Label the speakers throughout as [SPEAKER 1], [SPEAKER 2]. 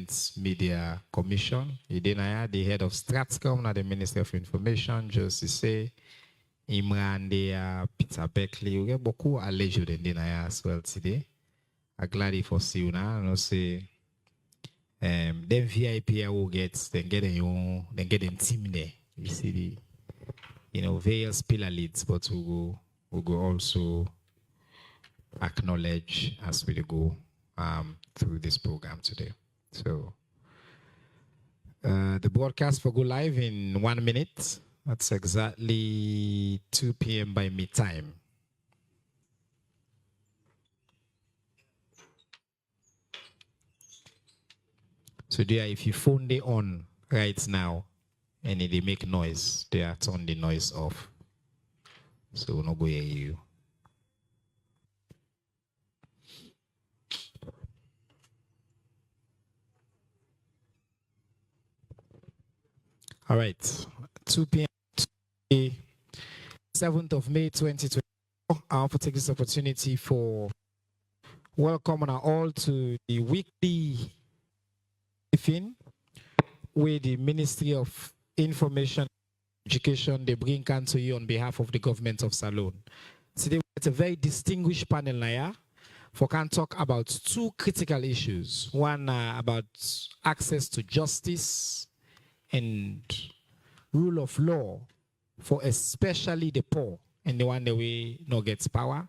[SPEAKER 1] President's Media Commission. Idenaya, the head of Stratcom, at the Ministry of Information, Josie say, Imran, Peter Beckley, we get beaucoup alleged in Denaya as well today. I'm glad for see you now. I know say, them VIP will get, then get team there. You see the, various pillar leads, but we'll go also acknowledge as we go through this program today. So the broadcast will go live in 1 minute. That's exactly 2 p.m. by me time. So there, if you phone they on right now and they make noise, they are turn the noise off. So we'll not go hear you. All right, 2 p.m. 7th of May 2024. I want to take this opportunity for welcome all to the weekly briefing where the Ministry of Information and Education they bring to you on behalf of the government of Salone. Today it's a very distinguished panel now for can talk about two critical issues. One about access to justice and rule of law for especially the poor and the one that we no gets power.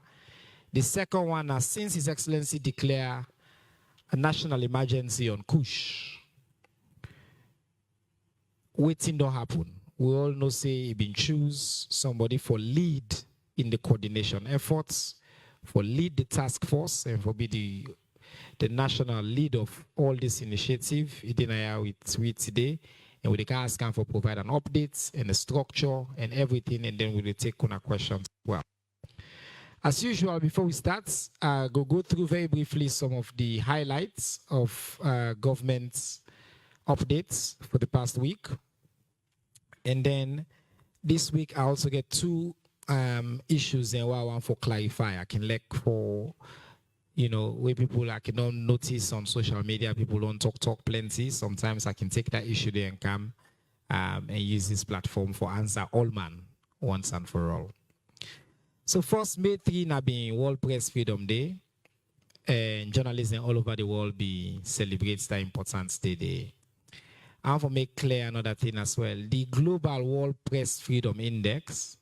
[SPEAKER 1] The second one, since His Excellency declare a national emergency on Kush, waiting don't happen. We all know say he been choose somebody for lead in the coordination efforts, for lead the task force, and for be the national lead of all this initiative. It didn't with today. And we can ask for provide an update and the structure and everything, and then we will take on questions as well. As usual, before we start, go through very briefly some of the highlights of government updates for the past week. And then this week, I also get two issues and what I want for clarify. I can look for where people I can don't notice on social media, people don't talk plenty. Sometimes I can take that issue there and come and use this platform for answer all man once and for all. So first, May 3 now being World Press Freedom Day, and journalists all over the world be celebrates that important day. I want to make clear another thing as well. The Global World Press Freedom Index,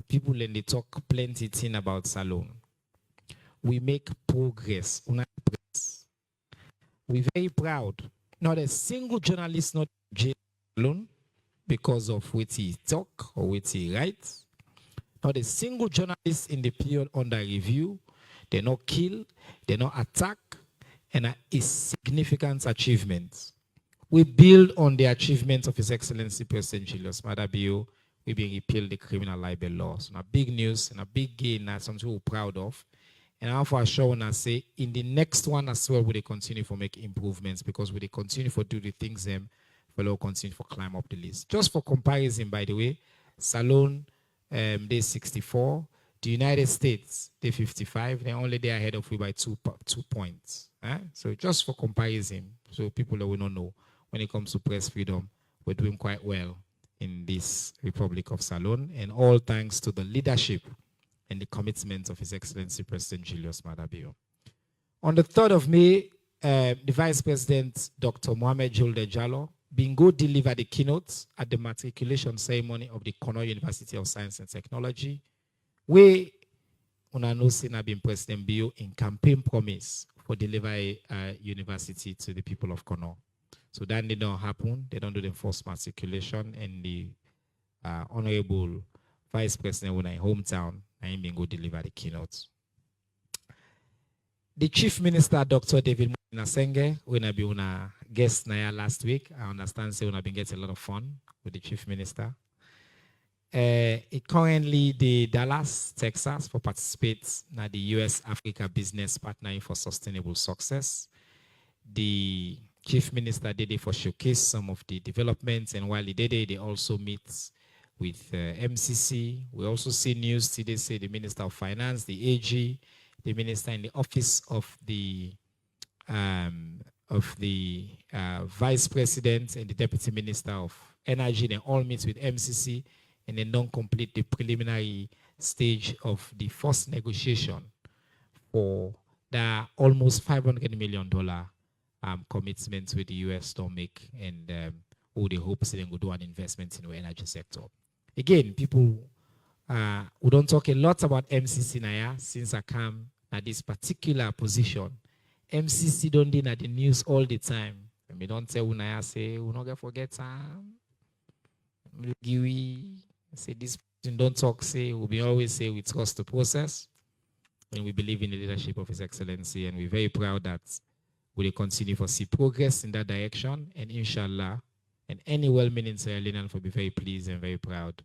[SPEAKER 1] people in they talk plenty thing about Salone. We make progress. We're very proud. Not a single journalist not jailed alone because of what he talk or what he writes. Not a single journalist in the period under review. They're not killed, they're not attacked, and a significant achievement. We build on the achievements of His Excellency President Julius Maada Bio. We being repealed the criminal libel laws. So, a big news and a big gain that's something we're proud of. And I'm for sure when I say in the next one as well, we continue for make improvements because we continue for do the things them, we'll continue for climb up the list. Just for comparison, by the way, Salone, day 64, the United States, day 55, they're only there ahead of we by 2 points. So just for comparison, so people that we don't know when it comes to press freedom, we're doing quite well in this Republic of Salone, and all thanks to the leadership and the commitment of His Excellency President Julius Maada Bio. On the 3rd of May, the Vice President, Dr. Mohamed Julde Jallo, Bingo delivered the keynote at the matriculation ceremony of the Cornell University of Science and Technology, where Unanosin have been President Bio in campaign promise for delivery university to the people of Cornell. So that did not happen. They don't do the first matriculation, and the Honorable Vice President when in hometown, and Bingo deliver the keynote. The Chief Minister, Dr. David Nasenge, when I be on a guest last week, I understand say when I've been getting a lot of fun with the Chief Minister. It currently the Dallas, Texas, for participates in the US Africa Business Partnering for Sustainable Success. The Chief Minister did it for showcase some of the developments, and while he did it, they also meet with MCC. We also see news today say the Minister of Finance, the AG, the Minister in the Office of the of the Vice President and the Deputy Minister of Energy. They all meet with MCC and then don't complete the preliminary stage of the first negotiation for the almost $500 million commitments with the US to make, and all the hopes they will do an investment in the energy sector. Again, people we don't talk a lot about MCC now since I come at this particular position. MCC don't do at the news all the time. And we don't tell Unaya say we not gonna forget say this person don't talk, say we always say we trust the process and we believe in the leadership of His Excellency, and we're very proud that we will continue to see progress in that direction, and inshallah, and any well-meaning Sierra Leonean will be very pleased and very proud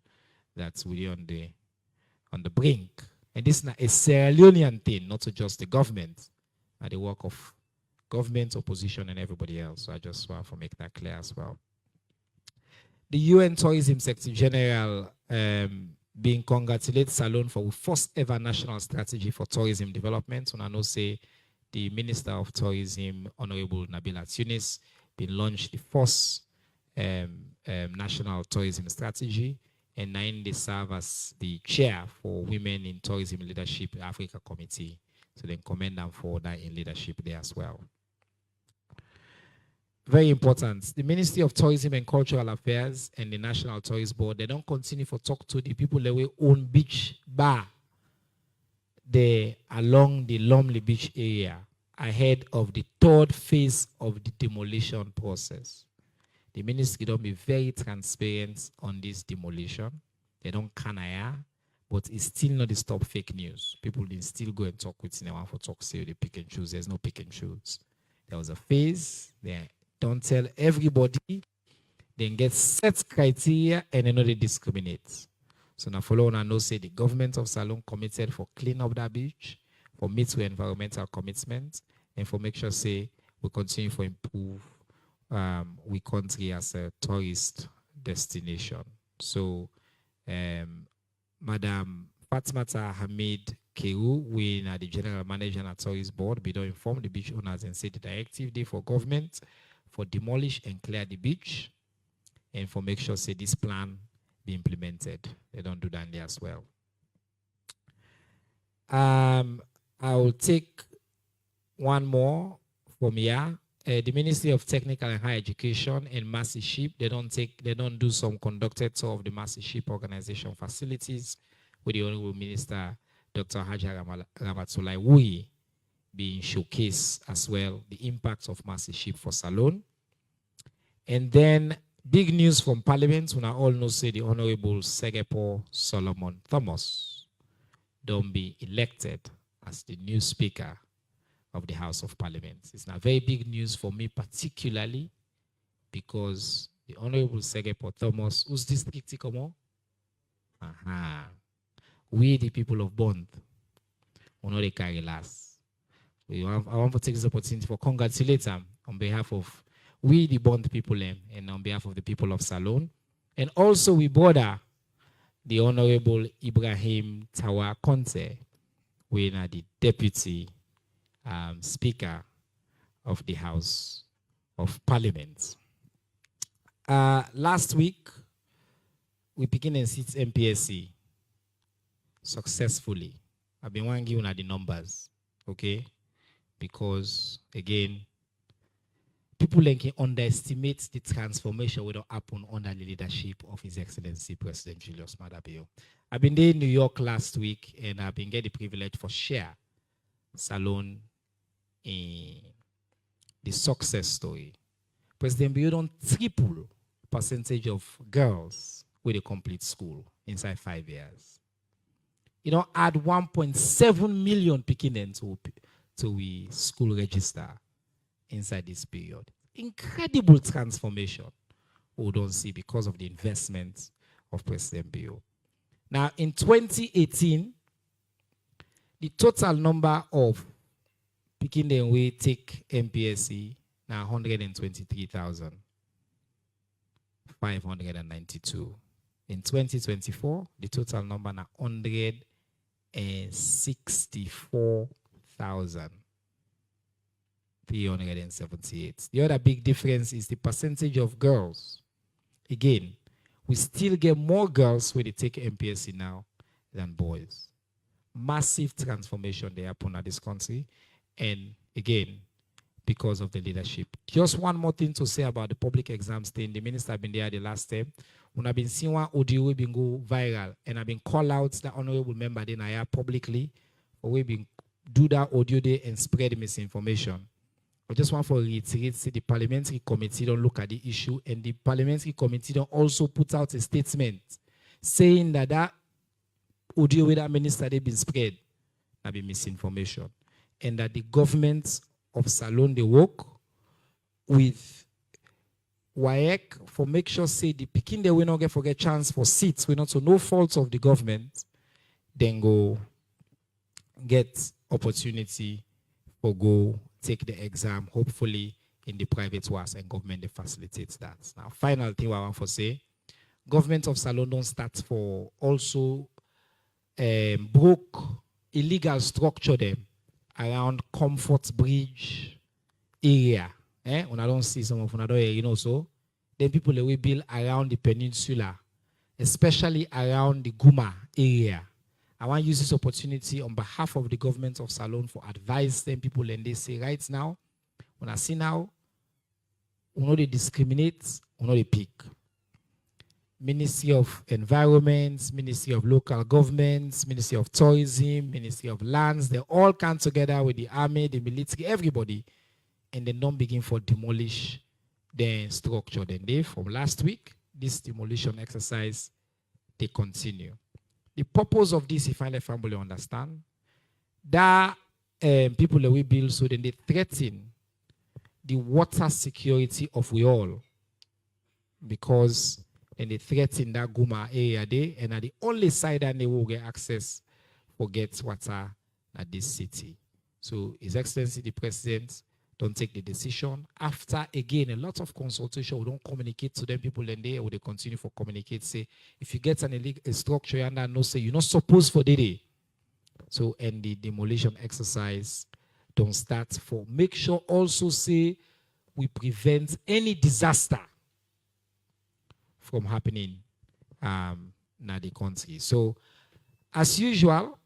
[SPEAKER 1] that we're on the brink. And this is not a Sierra Leonean thing, not just the government, and the work of government, opposition, and everybody else. So I just want to make that clear as well. The UN Tourism Secretary General being congratulated Salone for the first ever national strategy for tourism development. And I know say the Minister of Tourism, Honorable Nabila Tunis, been launched the first national tourism strategy, and now they serve as the chair for Women in Tourism Leadership Africa Committee. So then commend them for that in leadership there as well. Very important. The Ministry of Tourism and Cultural Affairs and the National Tourist Board, they don't continue to talk to the people that will own beach bar there along the Lumley Beach area ahead of the third phase of the demolition process. The ministry don't be very transparent on this demolition. They don't canaya, but it's still not to stop fake news. People didn't still go and talk with Cinewan for talk, say they pick and choose. There's no pick and choose. There was a phase, they don't tell everybody, then get set criteria and then they discriminate. So now follow on and know say the government of Salone committed for clean up that beach, for meet with environmental commitments, and for make sure say we continue to improve we country as a tourist destination. So Madam Fatmata Hamid Keru, we are the General Manager and Tourist Board, we don't inform the beach owners and say the directive day for government for demolish and clear the beach, and for make sure say this plan be implemented. They don't do that there as well. I will take one more from here. The Ministry of Technical and Higher Education and Mastership, they don't do some conducted tour of the Mastership organization facilities with the Honorable Minister Dr. Hajar Ramatulai Wui being showcased as well, the impact of Mastership for Salone. And then big news from Parliament, when I all know say the Honorable Segepo Solomon Thomas don't be elected as the new Speaker of the House of Parliament. It's not very big news for me particularly because the Honorable Segepo Thomas, whose district he come on? We the people of Bond, we know they carry last. I want to take this opportunity for congratulate them on behalf of we the Bond people and on behalf of the people of Salone. And also we border the Honorable Ibrahim Tawa Conte, we are the Deputy Speaker of the House of Parliament. Last week, we began and sit MPSC successfully. I've been wanting you the numbers, okay? Because again, people can underestimate the transformation that will happen under the leadership of His Excellency President Julius Maada Bio. I've been there in New York last week, and I've been getting the privilege for share Salone in the success story. President Bio don't triple percentage of girls with a complete school inside 5 years. You know, add 1.7 million Pekinens to we school register inside this period. Incredible transformation we don't see because of the investment of President Bio. Now, in 2018, the total number of Pekin we take MPSC now 123,592. In 2024, the total number now 164,000. 378. The other big difference is the percentage of girls. Again, we still get more girls when they take MPSC now than boys. Massive transformation they happen at this country. And again, because of the leadership. Just one more thing to say about the public exams thing. The minister been there the last time. When I've been seeing one audio we been go viral, and I've been called out the honorable member then I publicly, or we been do that audio there and spread misinformation. I just want to reiterate, say the parliamentary committee don't look at the issue, and the parliamentary committee don't also put out a statement saying that that audio with that minister they been spread, that be misinformation, and that the government of Salon they work with WAEC for make sure say the picking they will not get forget chance for seats, we not so no fault of the government, then go get opportunity for go take the exam, hopefully in the private works, and government they facilitates that. Now, final thing I want to say, government of Salon don't start for also broke illegal structure them around Comfort Bridge area. When I don't see some of another area, you know, so then people they will build around the peninsula, especially around the Guma area. I want to use this opportunity on behalf of the government of Salon for advice them people, and they say right now, when I see now, we know they discriminate, we know they pick. Ministry of Environment, Ministry of Local Governments, Ministry of Tourism, Ministry of Lands, they all come together with the army, the military, everybody, and then don't begin for demolish the structure. Then they, from last week, this demolition exercise, they continue. The purpose of this, if I let family understand, that people that we build, so then they threaten the water security of we all, because then they threaten that Guma area there, and at the only side that they will get access for get water at this city. So His Excellency the President don't take the decision. After, again, a lot of consultation, we don't communicate to them people, and they will they continue for communicate, say, if you get an illegal structure and no say, you're not supposed for the day. So, and the demolition exercise don't start for, make sure also say, we prevent any disaster from happening in the country. So, as usual,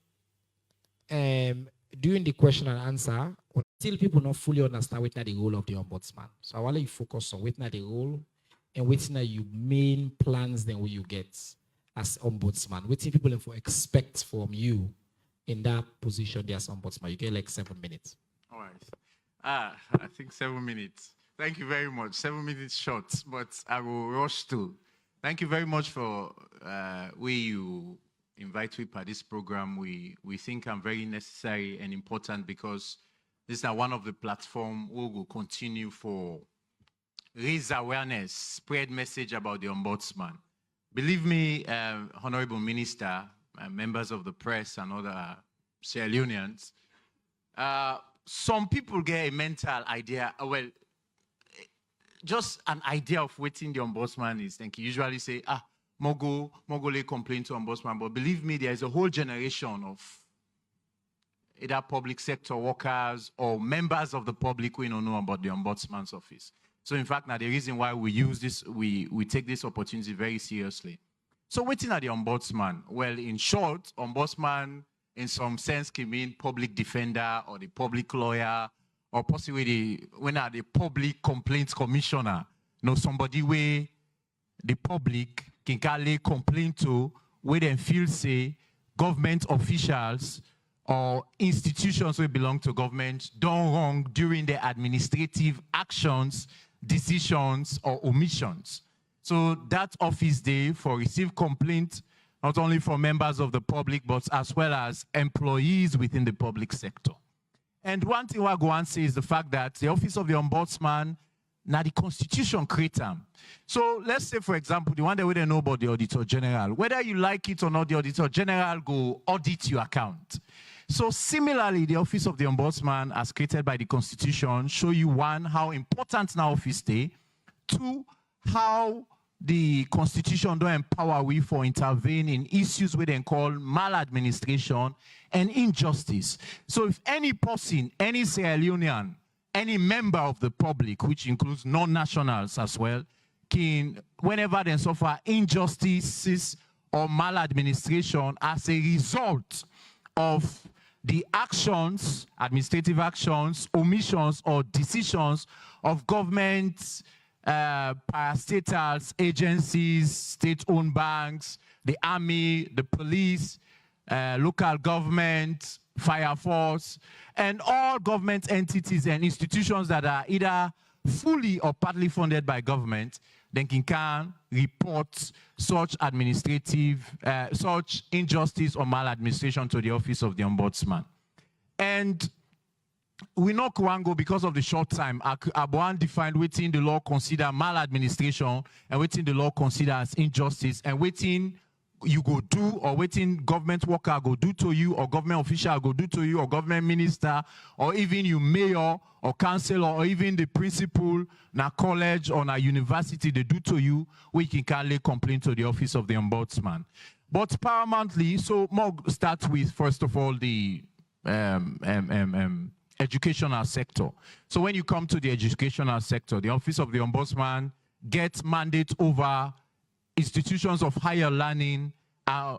[SPEAKER 1] during the question and answer, still people not fully understand what the role of the ombudsman. So I want you focus on what the role and what your main plans then will you get as ombudsman. What people expect from you in that position there as ombudsman. You get like 7 minutes.
[SPEAKER 2] All right. I think 7 minutes. Thank you very much. 7 minutes short, but I will rush through. Thank you very much for where you invite me for this program. We think I'm very necessary and important, because this is one of the platforms we will continue for raise awareness, spread message about the ombudsman. Believe me, Honorable Minister, members of the press and other Sierra Leoneans, some people get a mental idea, well, just an idea of what the ombudsman is. Thank you. Usually say, Mogole complain to ombudsman, but believe me, there is a whole generation of either public sector workers or members of the public who don't know about the ombudsman's office. So in fact, now the reason why we use this, we take this opportunity very seriously. So waiting at the ombudsman, well, in short, ombudsman in some sense can mean public defender or the public lawyer, or possibly when are the public complaints commissioner, somebody where the public can lay complaint to, where they feel say government officials or institutions that belong to government done wrong during their administrative actions, decisions, or omissions. So that office day for receive complaint, not only from members of the public, but as well as employees within the public sector. And one thing I go and say is the fact that the office of the ombudsman, now the constitution creates them. So let's say, for example, the one that we don't know about the Auditor General, whether you like it or not, the Auditor General go audit your account. So similarly, the office of the ombudsman, as created by the constitution, show you one, how important now office day, two, how the constitution don't empower we for intervene in issues we then call maladministration and injustice. So if any person, any Sierra Leonean, any member of the public, which includes non-nationals as well, can, whenever they suffer injustices or maladministration as a result of the actions, administrative actions, omissions, or decisions of government, parastatals, agencies, state-owned banks, the army, the police, local government, fire force, and all government entities and institutions that are either fully or partly funded by government, then can report such administrative, such injustice or maladministration to the Office of the Ombudsman. And we know Kwango, because of the short time, Abuan defined within the law consider maladministration and within the law consider as injustice, and within you go do, or waiting government worker go do to you, or government official go do to you, or government minister, or even you mayor or councillor, or even the principal na college or na university they do to you, we can lay complaint to the Office of the Ombudsman. But paramountly, so more start with, first of all, the educational sector. So when you come to the educational sector, the Office of the Ombudsman gets mandate over institutions of higher learning,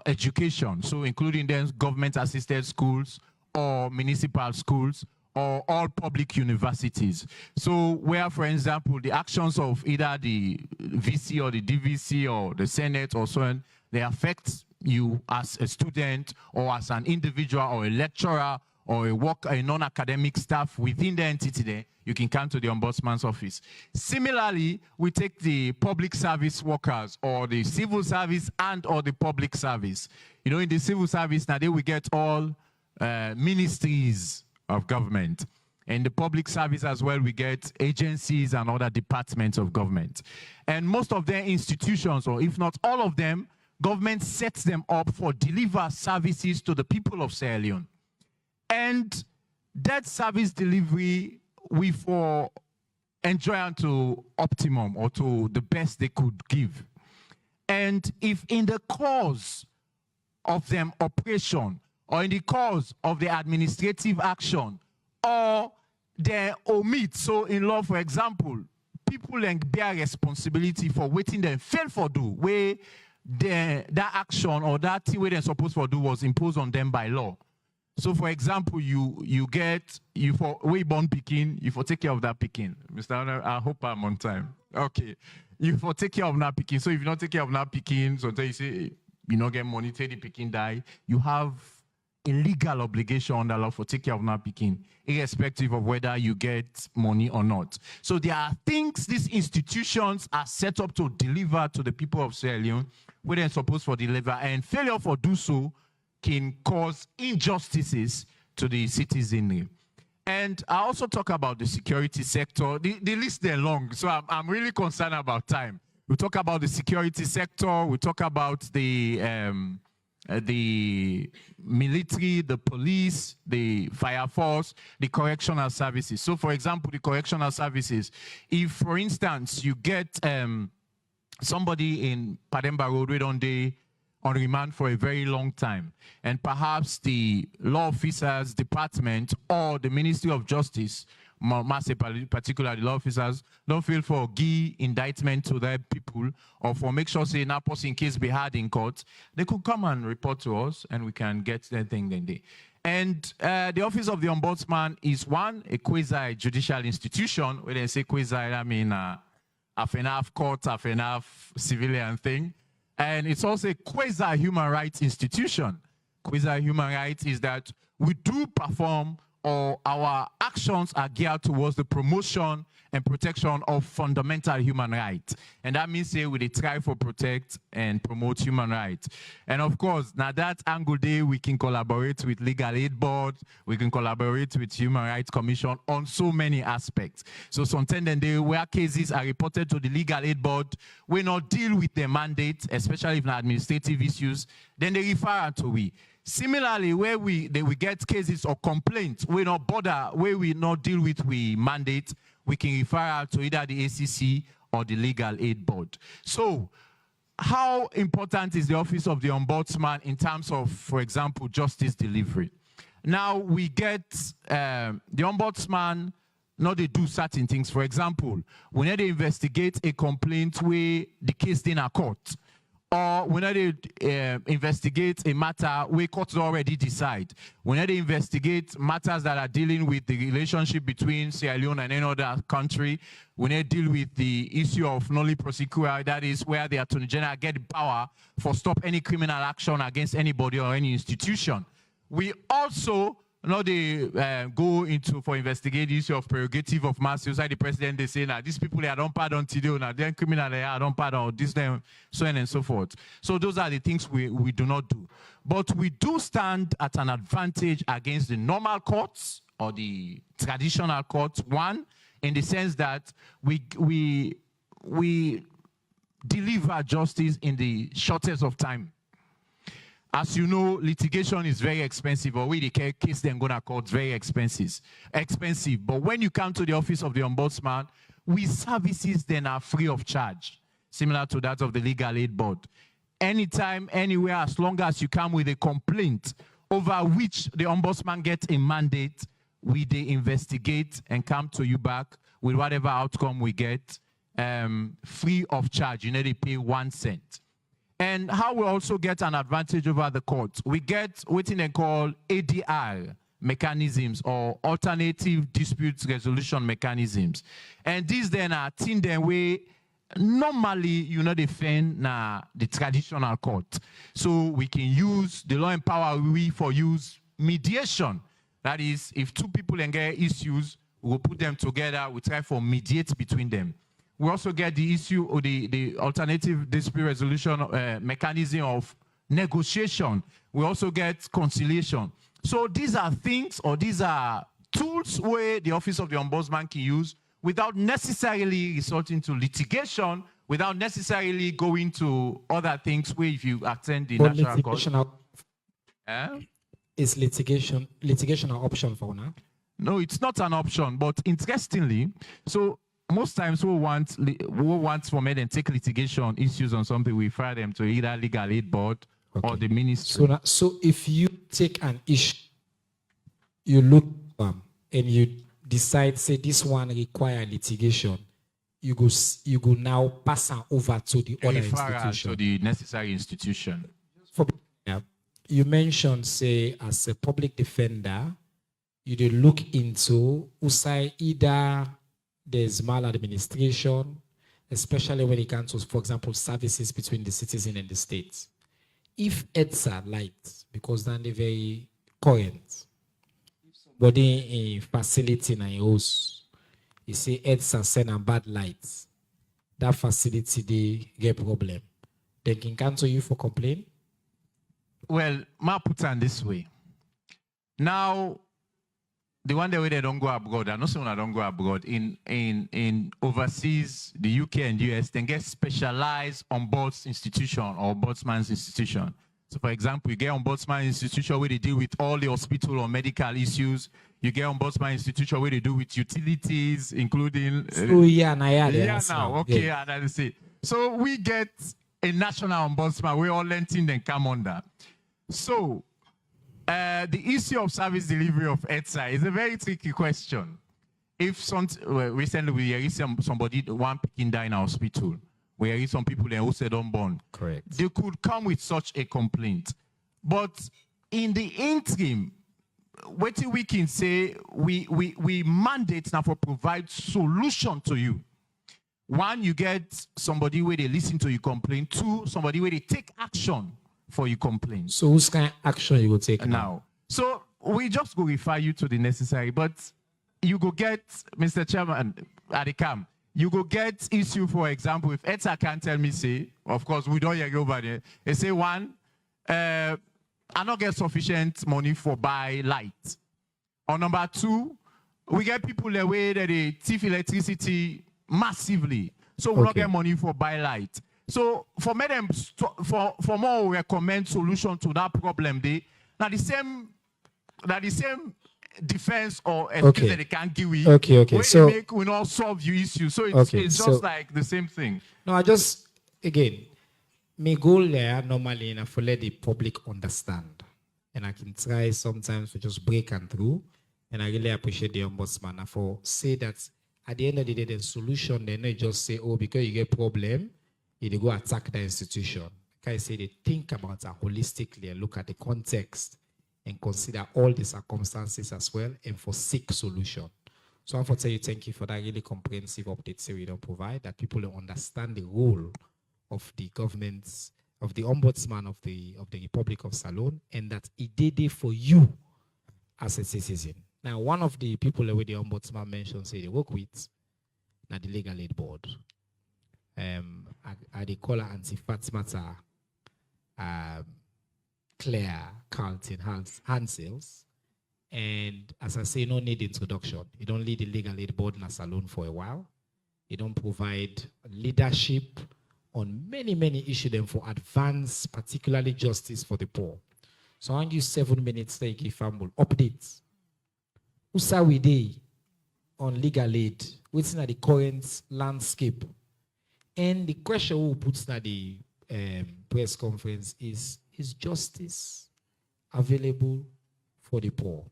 [SPEAKER 2] education, so including then government-assisted schools or municipal schools or all public universities. So where, for example, the actions of either the VC or the DVC or the Senate or so on, they affect you as a student or as an individual or a lecturer or a non-academic staff within the entity there, you can come to the Ombudsman's office. Similarly, we take the public service workers or the civil service and or the public service. You know, in the civil service, now we get all ministries of government. In the public service as well, we get agencies and other departments of government. And most of their institutions, or if not all of them, government sets them up for deliver services to the people of Sierra Leone. And that service delivery, we for enjoy to optimum or to the best they could give. And if in the course of them operation or in the course of the administrative action or they omit, so in law, for example, people bear responsibility for waiting them fail for do, where that action or that thing where they're supposed to do was imposed on them by law. So, for example, you for way born picking, you for take care of that picking. Mr. Honor, I hope I'm on time. Okay. You for take care of that picking. So if you don't take care of that picking, so you say you not get money, take the picking die, you have a legal obligation under law for take care of that picking, irrespective of whether you get money or not. So there are things these institutions are set up to deliver to the people of Sierra Leone, where they're supposed to deliver, and failure for do so can cause injustices to the citizenry. And I also talk about the security sector. The list is long, so I'm really concerned about time. We talk about the security sector, we talk about the military, the police, the fire force, the correctional services. So for example, the correctional services, if for instance you get somebody in Pademba Road wait on remand for a very long time, and perhaps the law officers department or the Ministry of Justice, particularly the law officers, don't feel for give indictment to their people or for make sure say that person case be had in court, they could come and report to us and we can get that thing then they. And the Office of the Ombudsman is a quasi-judicial institution. When they say quasi, I mean half enough court, half enough civilian thing. And it's also a quasi-human rights institution. Quasi-human rights is that we do perform, or our actions are geared towards the promotion and protection of fundamental human rights. And that means say we try to protect and promote human rights. And of course, now that angle day, we can collaborate with Legal Aid Board, we can collaborate with Human Rights Commission on so many aspects. So sometimes where cases are reported to the Legal Aid Board, we not deal with their mandate, especially if administrative issues, then they refer to we. Similarly, where we get cases or complaints, we not bother, where we not deal with we mandate, we can refer to either the ACC or the Legal Aid Board. So, how important is the Office of the Ombudsman in terms of, for example, justice delivery? Now, we get the Ombudsman not they do certain things. For example, when they investigate a complaint where the case in a court, or when they investigate a matter where courts already decide, when they investigate matters that are dealing with the relationship between Sierra Leone and any other country, when they deal with the issue of nolli prosequi, that is where the Attorney General get the power for stop any criminal action against anybody or any institution. We also they go into for investigate the issue of prerogative of mass suicide. The president, they say, now these people, they don't pardon today, now they're criminal, they don't pardon, this, them, so on and so forth. So those are the things we do not do. But we do stand at an advantage against the normal courts or the traditional courts, one, in the sense that we deliver justice in the shortest of time. As you know, litigation is very expensive, or we the case then gonna court very expensive. But when you come to the office of the ombudsman, we services then are free of charge, similar to that of the legal aid board. Anytime, anywhere, as long as you come with a complaint over which the ombudsman gets a mandate, we they investigate and come to you back with whatever outcome we get, free of charge. You know, they pay 1 cent. And how we also get an advantage over the court, we get what they call ADR mechanisms, or alternative dispute resolution mechanisms. And these then are things that way normally you know defend the traditional court. So we can use the law empower we for use mediation. That is, if two people get issues, we'll put them together, we try for mediate between them. We also get the issue of the alternative dispute resolution mechanism of negotiation. We also get conciliation. So these are things, or these are tools where the Office of the Ombudsman can use without necessarily resorting to litigation, without necessarily going to other things where if you attend the national court.
[SPEAKER 1] Is litigation an option for now?
[SPEAKER 2] No, it's not an option, but interestingly, so most times we want for me and take litigation issues on something, we refer them to either legal aid board or the ministry.
[SPEAKER 1] So if you take an issue, you look and you decide, say this one require litigation, you go now pass over to the other institution.
[SPEAKER 2] To the necessary institution.
[SPEAKER 1] You mentioned, say, as a public defender, you do look into either there's maladministration, especially when it comes to, for example, services between the citizen and the state. If EDSA light, because then they're very current, but in facility in a house, you say EDSA send a bad lights, that facility they get problem. They can cancel you for complaint?
[SPEAKER 2] Well, ma put it this way. Now, the one way they don't go abroad, I know someone don't go abroad, in overseas, the UK and US, they get specialized ombuds institution or ombudsman's institution. So for example, you get ombudsman institution where they deal with all the hospital or medical issues. You get ombudsman institution where they do with utilities, including
[SPEAKER 1] okay,
[SPEAKER 2] and that's it. So we get a national ombudsman where all lending then come under. So the issue of service delivery of EDSA is a very tricky question. If recently we hear somebody, one picking die in a hospital, we hear some people who said unborn.
[SPEAKER 1] Correct.
[SPEAKER 2] They could come with such a complaint. But in the interim, what we can say, we mandate now for provide solution to you. One, you get somebody where they listen to your complaint. Two, somebody where they take action for your complaint.
[SPEAKER 1] So whose kind of action you will take now?
[SPEAKER 2] So we just go refer you to the necessary, but you go get, Mr. Chairman, at the camp, you go get issue, for example, if EDSA can tell me, say, of course, we don't hear over there, they say, one, I don't get sufficient money for buy light. Or number two, we get people the way that they thief electricity massively. So we don't get money for buy light. So for me, for more we recommend solution to that problem, they now the same defense or excuse that they can't give you.
[SPEAKER 1] Okay. So
[SPEAKER 2] we not solve your issue. So it's just like the same thing.
[SPEAKER 1] No, I just again, my goal there normally for let the public understand, and I can try sometimes to just break and through. And I really appreciate the ombudsman for say that at the end of the day, the solution, they not just say, oh, because you get problem, you go attack the institution. Like I say, they think about it holistically and look at the context and consider all the circumstances as well and for seek solution. So I want to tell you thank you for that really comprehensive update we don't provide, that people don't understand the role of the governments, of the ombudsman of the Republic of Salone, and that it did it for you as a citizen. Now, one of the people that the ombudsman mentioned say they work with, now the legal aid board. I they call her Auntie Fatimata Claire Carlton Hansels. And as I say, no need introduction. You don't lead the legal aid board in a salon for a while. You don't provide leadership on many, many issues then for advance, particularly justice for the poor. So I give 7 minutes to give family updates. Who's we day on legal aid? What's in the current landscape? And the question who puts in the press conference is justice available for the poor?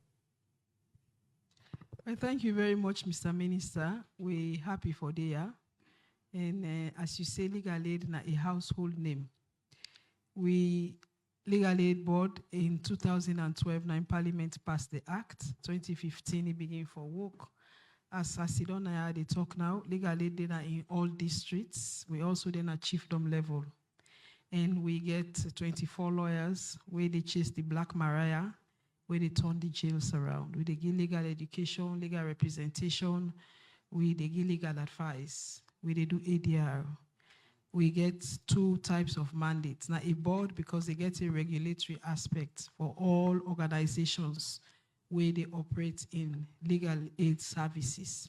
[SPEAKER 3] Well, thank you very much, Mr. Minister. We're happy for there. And as you say, legal aid is a household name. Legal Aid Board in 2012, Parliament passed the Act. 2015, it began for work. As Sidon they talk now, legal aid data in all districts. We also then at chiefdom level. And we get 24 lawyers where they chase the Black Mariah, where they turn the jails around. We they give legal education, legal representation, we they give legal advice, we they do ADR. We get 2 types of mandates. Now a board, because they get a regulatory aspect for all organizations where they operate in legal aid services.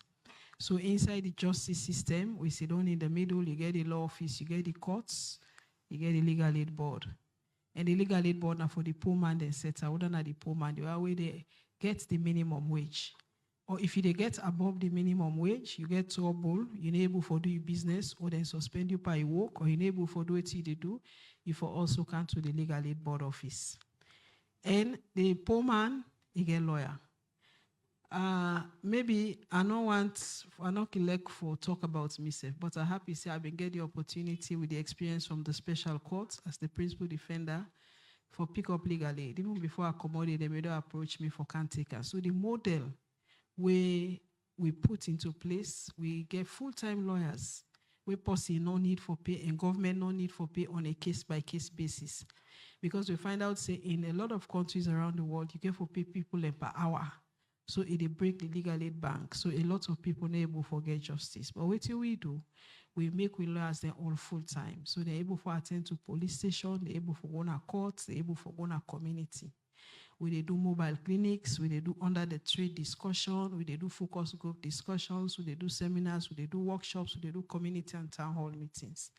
[SPEAKER 3] So inside the justice system, we sit down in the middle, you get the law office, you get the courts, you get the legal aid board. And the legal aid board now for the poor man then set out, other than the poor man, where they get the minimum wage. Or if they get above the minimum wage, you get trouble, you're able for do your business, or then suspend you by work, or you're able for do what they do, you for also come to the legal aid board office. And the poor man, he get lawyer. Maybe I not like for talk about myself, but I'm happy to say I've been getting the opportunity with the experience from the special court as the principal defender for pick up legal aid. Even before I accommodate, they may approach me for caretaker. So the model where we put into place, we get full-time lawyers, where policy no need for pay and government no need for pay on a case-by-case basis. Because we find out, say, in a lot of countries around the world, you get for pay people per hour. So it break the legal aid bank. So a lot of people are able to get justice. But what do? We make with lawyers they're all full-time. So they're able to attend to police station, they're able to go to courts, they're able to go to community. We do mobile clinics, we do under the trade discussion, we do focus group discussions, we do seminars, we do workshops, we do community and town hall meetings.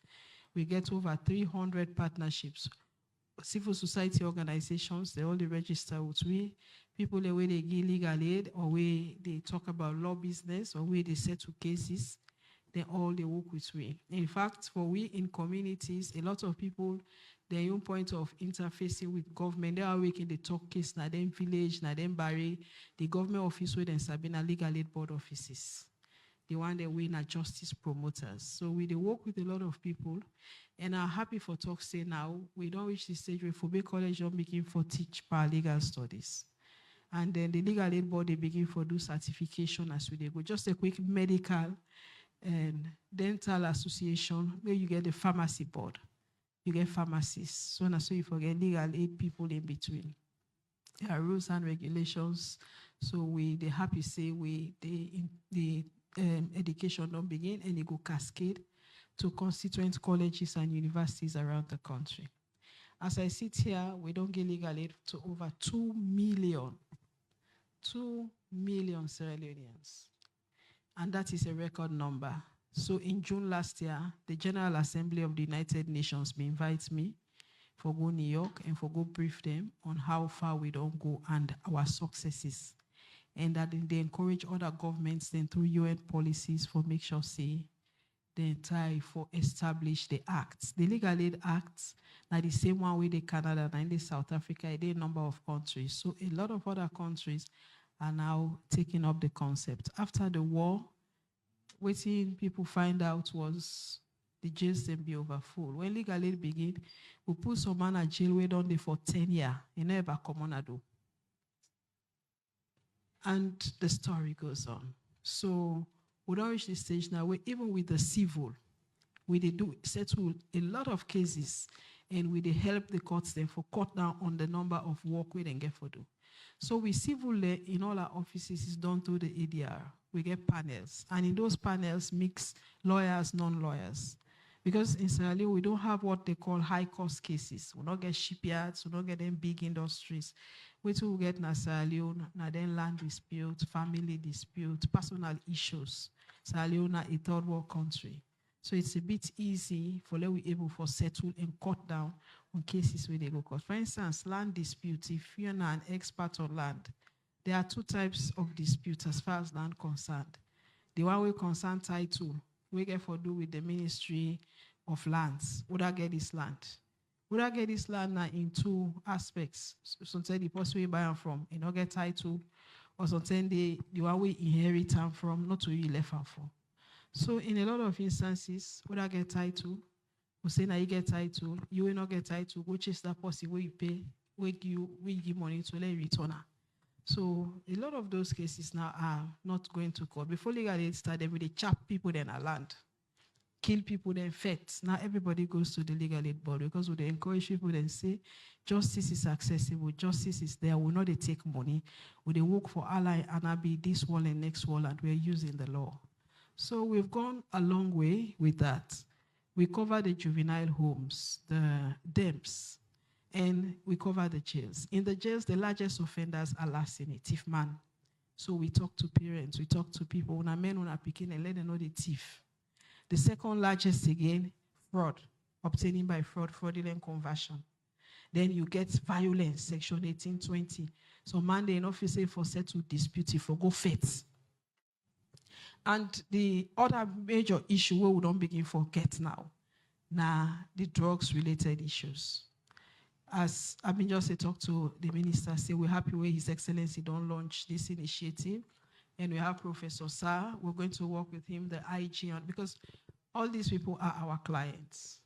[SPEAKER 3] We get over 300 partnerships. Civil society organizations, they all register with we. People the way they give legal aid, or where they talk about law business, or where they settle cases, they all they work with we. In fact, for we in communities, a lot of people, their own point of interfacing with government, they are working the talk case, na them village, na them barry, the government office with them Sabina legal aid board offices. The one that we are justice promoters. So we they work with a lot of people, and I'm happy for talk say now we don't reach the stage where Foday College don't begin for teach paralegal studies. And then the legal aid board they begin for do certification as we they go. Just a quick medical and dental association where you get the pharmacy board. You get pharmacists. So now so you forget legal aid people in between. There are rules and regulations. So they happy say the education don't begin and it go cascade to constituent colleges and universities around the country. As I sit here, we don't get legal aid to over 2 million Sierra Leoneans. And that is a record number. So in June last year, the General Assembly of the United Nations invites me for go New York and for go brief them on how far we don't go and our successes. And that they encourage other governments then through UN policies for make sure say they try for establish the acts. The Legal Aid Acts, now the same one with the Canada and in the South Africa, a number of countries. So a lot of other countries are now taking up the concept. After the war, waiting people find out was the jails then be overfull. When legal aid begin, we put some man at jail wait on there for 10 years. He never come on do. And the story goes on. So we don't reach the stage now where even with the civil, we they do settle a lot of cases and we they help the courts then for cut down on the number of work we then get for do. So we civil in all our offices is done through the ADR. We get panels. And in those panels mix lawyers, non-lawyers. Because in Sierra Leone, we don't have what they call high-cost cases. We don't get shipyards, we don't get them big industries. We will get in Sierra Leone, then land dispute, family dispute, personal issues. Sierra Leone a third world country. So it's a bit easy for we able to settle and cut down on cases where they go cost. For instance, land dispute, if you're not an expert on land, there are two types of disputes as far as land concerned. The one we concern title, we get for do with the Ministry of Lands. Would I get this land? Would I get this land now in two aspects? Sometimes the person we buy them from, you know, get title, or sometimes the one we inherit them from, not to you left them for. So in a lot of instances, would I get title? We say now you get title, you will not get title, which is the person where you pay, we give money to let return. So a lot of those cases now are not going to court. Before legal aid started, they chop people then at land, kill people then fight. Now everybody goes to the legal aid board because they encourage people then say, justice is accessible, justice is there. We know they take money. We they work for ally and be this wall and next wall, and we're using the law. So we've gone a long way with that. We cover the juvenile homes, the DEMS, and we cover the jails. In the jails, the largest offenders are larceny, thief man. So we talk to parents, we talk to people, when a man, when a picking, and let them know the thief. The second largest again, fraud, obtaining by fraud, fraudulent conversion. Then you get violence, section 1820. So man, they enough say for settled dispute, for go fete. And the other major issue where we don't begin forget now the drugs-related issues. As I've been just talk to the minister, say we're happy where His Excellency don't launch this initiative, and we have Professor Sahr. We're going to work with him, the IG, because all these people are our clients.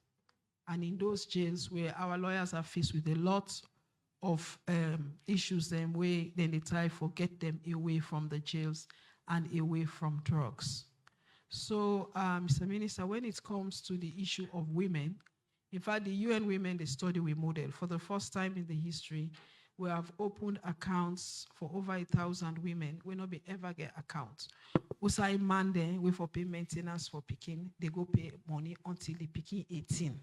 [SPEAKER 3] And in those jails where our lawyers are faced with a lot of issues, then they try to get them away from the jails and away from drugs. So, Mr. Minister, when it comes to the issue of women, in fact, the UN Women, the study we model, for the first time in the history, we have opened accounts for over 1,000 women. We not be ever get accounts. Usai man then, we for pay maintenance for picking, they go pay money until they picking 18.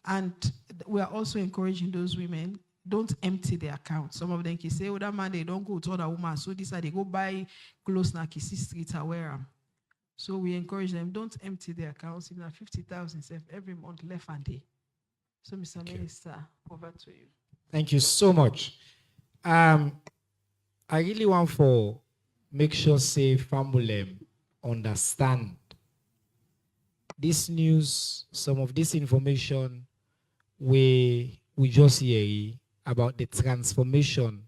[SPEAKER 3] And we are also encouraging those women, don't empty their account. Some of them can say, oh, that man, they don't go to other woman. So this they go buy clothes na kisi street and wear them. So we encourage them, don't empty their accounts. Even 50,000 every month left and day. So Mr. Minister, over to you.
[SPEAKER 1] Thank you so much. I really want to make sure say family understand this news, some of this information we just hear about the transformation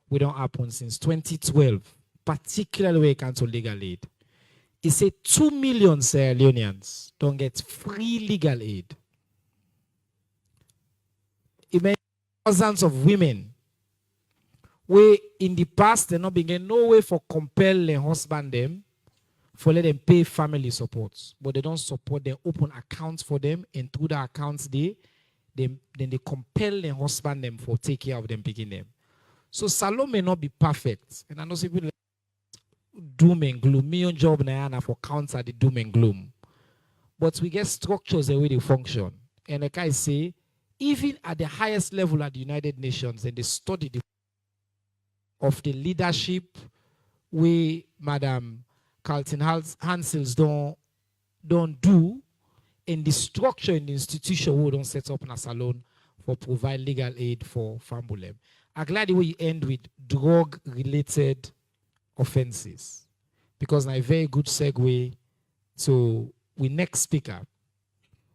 [SPEAKER 1] we don't happen since 2012, particularly when it comes to legal aid. It said 2 million Sierra Leoneans don't get free legal aid. It means thousands of women where in the past they not been no way for compel their husband them for let them pay family support, but they don't support them, open accounts for them, and through the accounts then they compel their husband them for take care of them, picking them. So salon may not be perfect, and I know people doom and gloom. Me own job na for counter the doom and gloom, but we get structures the way they function. And like I say, even at the highest level at the United Nations, and they study of the leadership we Madam Carlton Hansels don't do, in the structure in the institution we don't set up in a salon for provide legal aid for family. I'm glad the way you end with drug-related offenses, because a very good segue to the next speaker.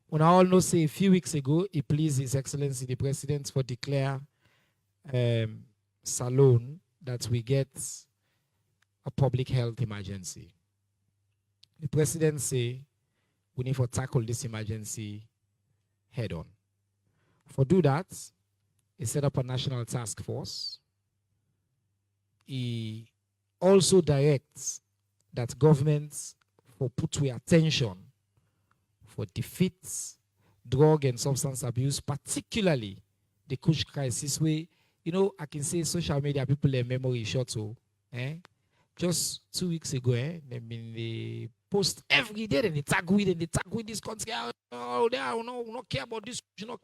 [SPEAKER 1] When I all know, say a few weeks ago, he pleased His Excellency the President for declare salon that we get a public health emergency. The president say we need to tackle this emergency head on. For do that, he set up a national task force. He also directs that governments for put their attention for defeat drug and substance abuse, particularly the Kush crisis, where, you know, I can say social media people their memory short. So, just 2 weeks ago, they post every day and they tag with this country. Oh, they don't care about this. You know,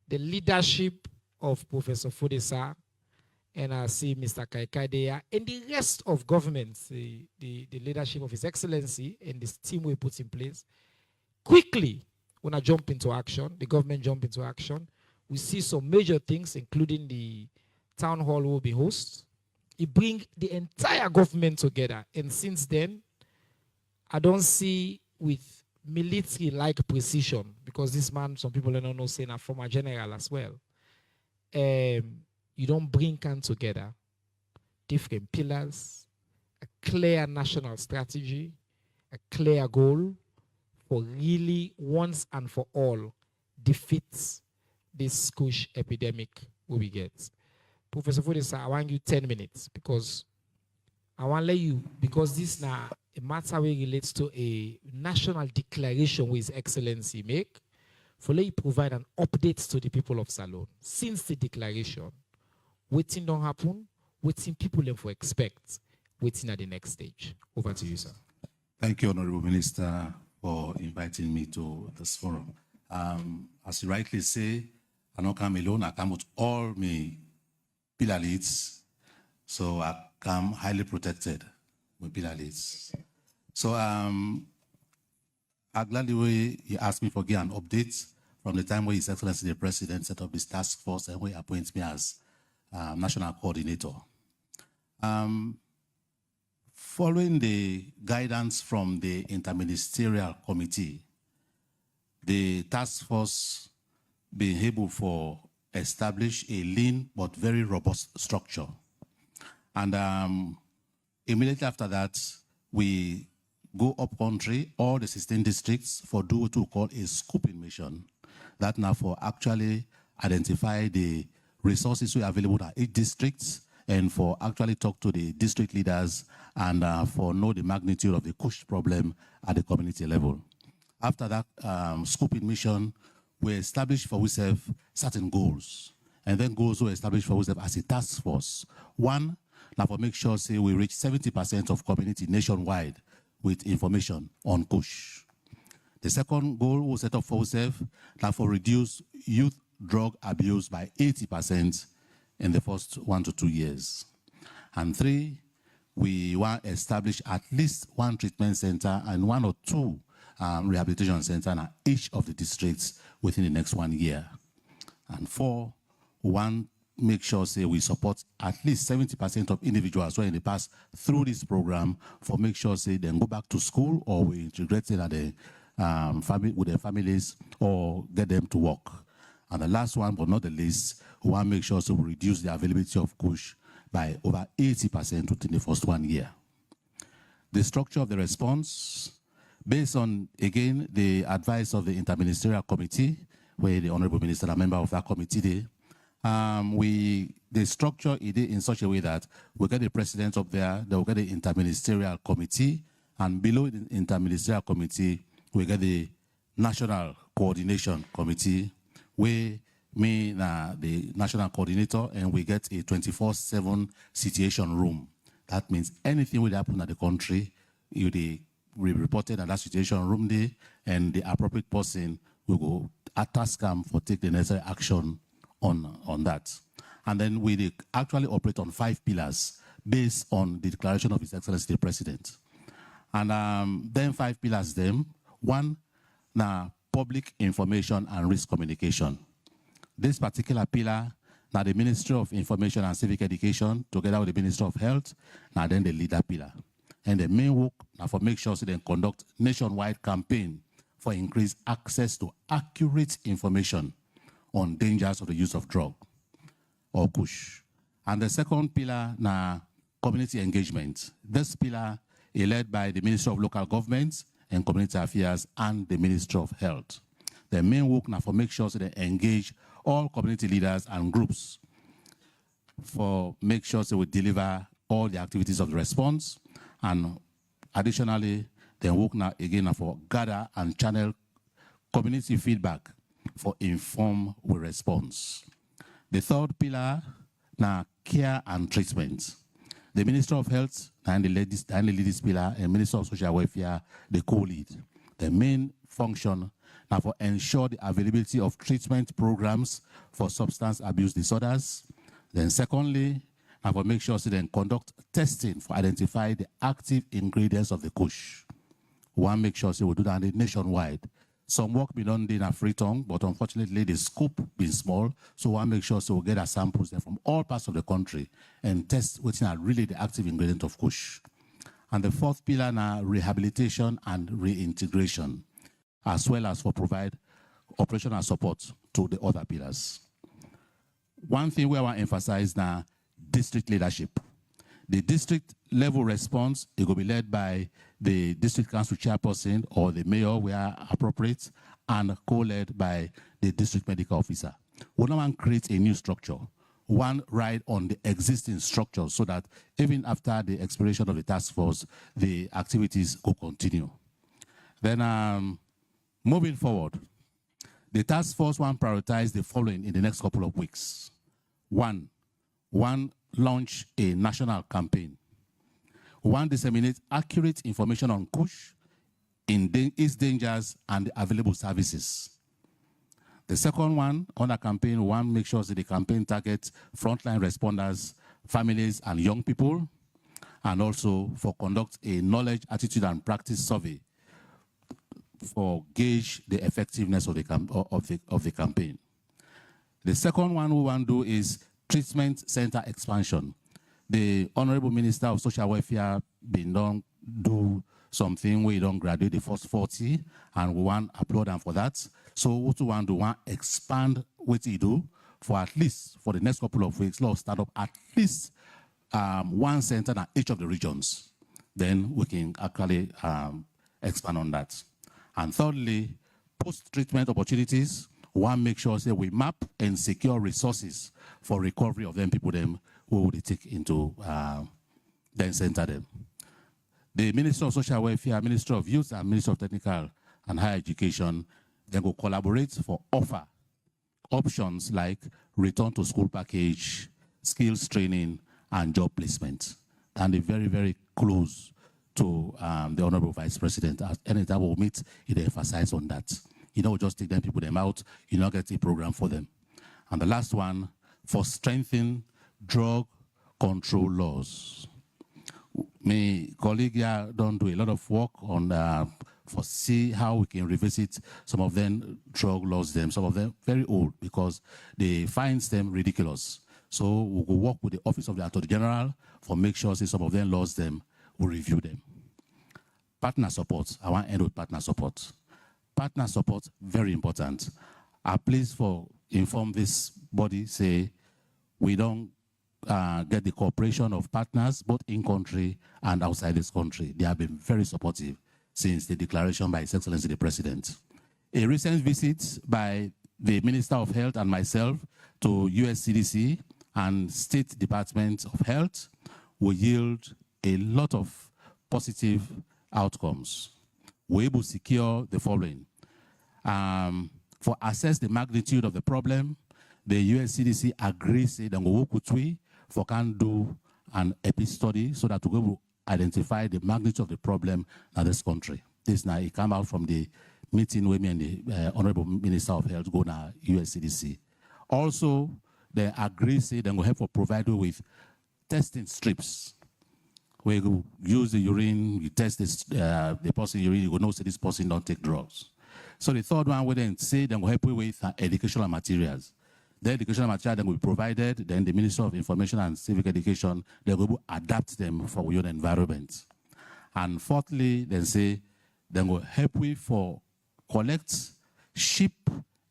[SPEAKER 1] the leadership of Professor Foday Sahr and I see Mr. Kaikadea and the rest of government, the leadership of His Excellency and this team we put in place, quickly, when I jump into action, the government jump into action, we see some major things, including the town hall will be host. It bring the entire government together. And since then, I don't see with military-like precision, because this man, some people don't know, saying a former general as well. You don't bring can together different pillars, a clear national strategy, a clear goal for really once and for all defeat this Kush epidemic we get. Professor Foday Sahr, I want you 10 minutes because I want to let you, because this now a matter which relates to a national declaration with His Excellency make, for let you provide an update to the people of Salone since the declaration. Waiting don't happen, waiting people for expect, waiting at the next stage. Over to you, sir.
[SPEAKER 4] Thank you, Honorable Minister, for inviting me to this forum. As you rightly say, I don't come alone, I come with all my pillar leads, so I come highly protected with pillar leads. So I'm glad the way you asked me for an update from the time where His Excellency the President set up this task force and where he appoints me as national coordinator. Following the guidance from the interministerial committee, the task force being able to establish a lean but very robust structure. And immediately after that, we go up country, all the 16 districts, for do what we call a scoping mission. That now for actually identify the resources we are available at each district, and for actually talk to the district leaders and for know the magnitude of the Kush problem at the community level. After that scoping mission, we established for ourselves certain goals, and then goals were established for ourselves as a task force. One, now for make sure say we reach 70% of community nationwide with information on Kush. The second goal was set up for ourselves, now for reduce youth drug abuse by 80% in the first 1 to 2 years. And three, we want to establish at least one treatment center and 1 or 2 rehabilitation centers in each of the districts within the next 1 year. And four, we want to make sure say we support at least 70% of individuals who are in the past through this program for make sure say they go back to school or we integrate them at the family with their families or get them to work. And the last one, but not the least, we want to make sure so we reduce the availability of Kush by over 80% within the first 1 year. The structure of the response, based on, again, the advice of the Interministerial Committee, where the Honorable Minister, a member of that committee, the structure is in such a way that we get the president up there, then we get the Interministerial Committee, and below the Interministerial Committee, we get the National Coordination Committee, where me, the national coordinator, and we get a 24/7 situation room. That means anything will happen at the country, we reported at that situation room there, and the appropriate person will go at task for take the necessary action on that. And then we actually operate on 5 pillars based on the declaration of His Excellency the President. And then 5 pillars, one, public information and risk communication. This particular pillar, now the Ministry of Information and Civic Education, together with the Ministry of Health, now then the leader pillar. And the main work now for make sure so they conduct nationwide campaign for increased access to accurate information on dangers of the use of drug or Kush. And the second pillar, now community engagement. This pillar is led by the Ministry of Local Government and Community Affairs and the Ministry of Health. The main work now for make sure that they engage all community leaders and groups for make sure that we deliver all the activities of the response, and additionally, they work now again for gather and channel community feedback for inform with response. The third pillar now care and treatment. The Minister of Health and the lead this pillar, and Minister of Social Welfare, the co-lead. The main function now for ensure the availability of treatment programs for substance abuse disorders. Then secondly, and for make sure so then conduct testing for identify the active ingredients of the Kush. One make sure so we do that nationwide. Some work be done in a free tongue, but unfortunately the scope being small, so one make sure so we get our samples then from all parts of the country and test which are really the active ingredient of Kush. And the fourth pillar now rehabilitation and reintegration, as well as for provide operational support to the other pillars. One thing we want to emphasize now, district leadership. The district level response, it will be led by the district council chairperson or the mayor where appropriate, and co-led by the district medical officer. We don't want to create a new structure. One ride on the existing structure so that even after the expiration of the task force, the activities will continue. Then moving forward, the task force will prioritize the following in the next couple of weeks. One, launch a national campaign. One, disseminate accurate information on Kush, its dangers, and the available services. The second one, on a campaign, one, make sure that the campaign targets frontline responders, families, and young people, and also for conduct a knowledge, attitude, and practice survey for gauge the effectiveness of the campaign. The second one we want to do is treatment center expansion. The Honorable Minister of Social Welfare been done do something we don't graduate the first 40, and we want to applaud them for that. So what we want to do, want expand what he do for at least for the next couple of weeks. Let's start up at least one center in each of the regions. Then we can actually expand on that. And thirdly, post-treatment opportunities. One, make sure that we map and secure resources for recovery of them people them who would take into then center them. The Minister of Social Welfare, Minister of Youth, and Minister of Technical and Higher Education then will collaborate for offer options like return to school package, skills training, and job placement. And they're very, very close to the Honorable Vice President. Anytime we'll meet, he emphasize on that. You know, just take them, people them out, you know, get a program for them. And the last one, for strengthening drug control laws. My colleague here don't do a lot of work on for see how we can revisit some of them drug laws them, some of them very old because they find them ridiculous. So we will work with the Office of the Attorney General for make sure say some of them laws them, we'll review them. Partner support, I want to end with partner support. Partner support, very important. Please for inform this body, say we don't get the cooperation of partners both in country and outside this country. They have been very supportive since the declaration by His Excellency the President. A recent visit by the Minister of Health and myself to US CDC and State Department of Health will yield a lot of positive outcomes. We're able to secure the following. For assess the magnitude of the problem, the US CDC agrees that we work with we for can do an epi study so that we will identify the magnitude of the problem in this country. This now it came out from the meeting with me and the Honorable Minister of Health go to US CDC. Also, they agree say they will help for provide you with testing strips. Where you use the urine, you test this, the person urine, you will know say this person don't take drugs. So the third one, we then say they will help you with educational materials. The educational material that will be provided, then the Minister of Information and Civic Education, they will adapt them for your environment. And fourthly, then say they will help you for collect, ship,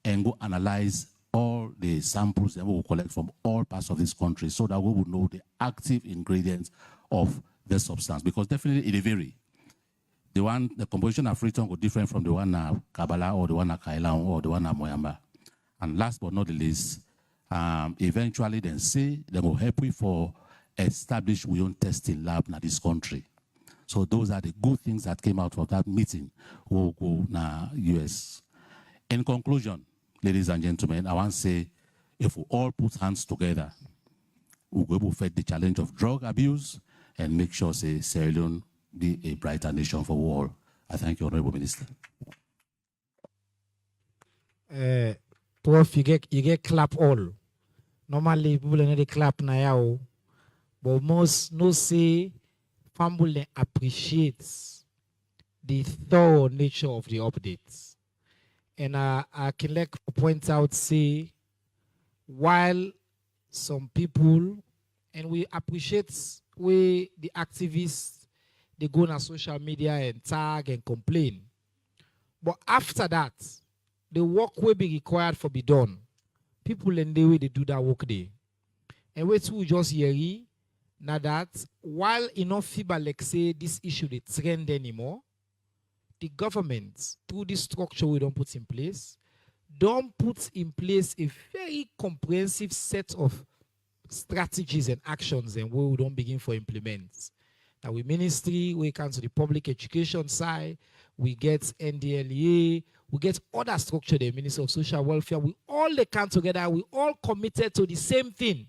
[SPEAKER 4] and go analyze all the samples that we will collect from all parts of this country so that we will know the active ingredients of the substance, because definitely it vary. The composition of Freetown will different from the one at Kabbalah or the one at Kailan or the one at Moyamba. And last but not the least, eventually then say they will help we for establish we own testing lab in this country. So those are the good things that came out of that meeting we'll go na US. In conclusion, ladies and gentlemen, I want to say if we all put hands together, we'll be able to fight the challenge of drug abuse and make sure say Sierra Leone be a brighter nation for all. I thank you, Honorable Minister.
[SPEAKER 1] Prof, you get clap all. Normally people don't they clap now, but most no say family appreciates the thorough nature of the updates. And I can like point out, say, while some people, and we appreciate where the activists, they go on social media and tag and complain. But after that, the work will be required for be done. People in the way they do that work there. And we too just hear now that while enough people like say this issue they trend anymore, the government, through this structure we don't put in place a very comprehensive set of strategies and actions, and we don't begin for implement. Now we ministry, we come to the public education side, we get NDLEA, we get other structure, the Ministry of Social Welfare, we all they come together, we all committed to the same thing.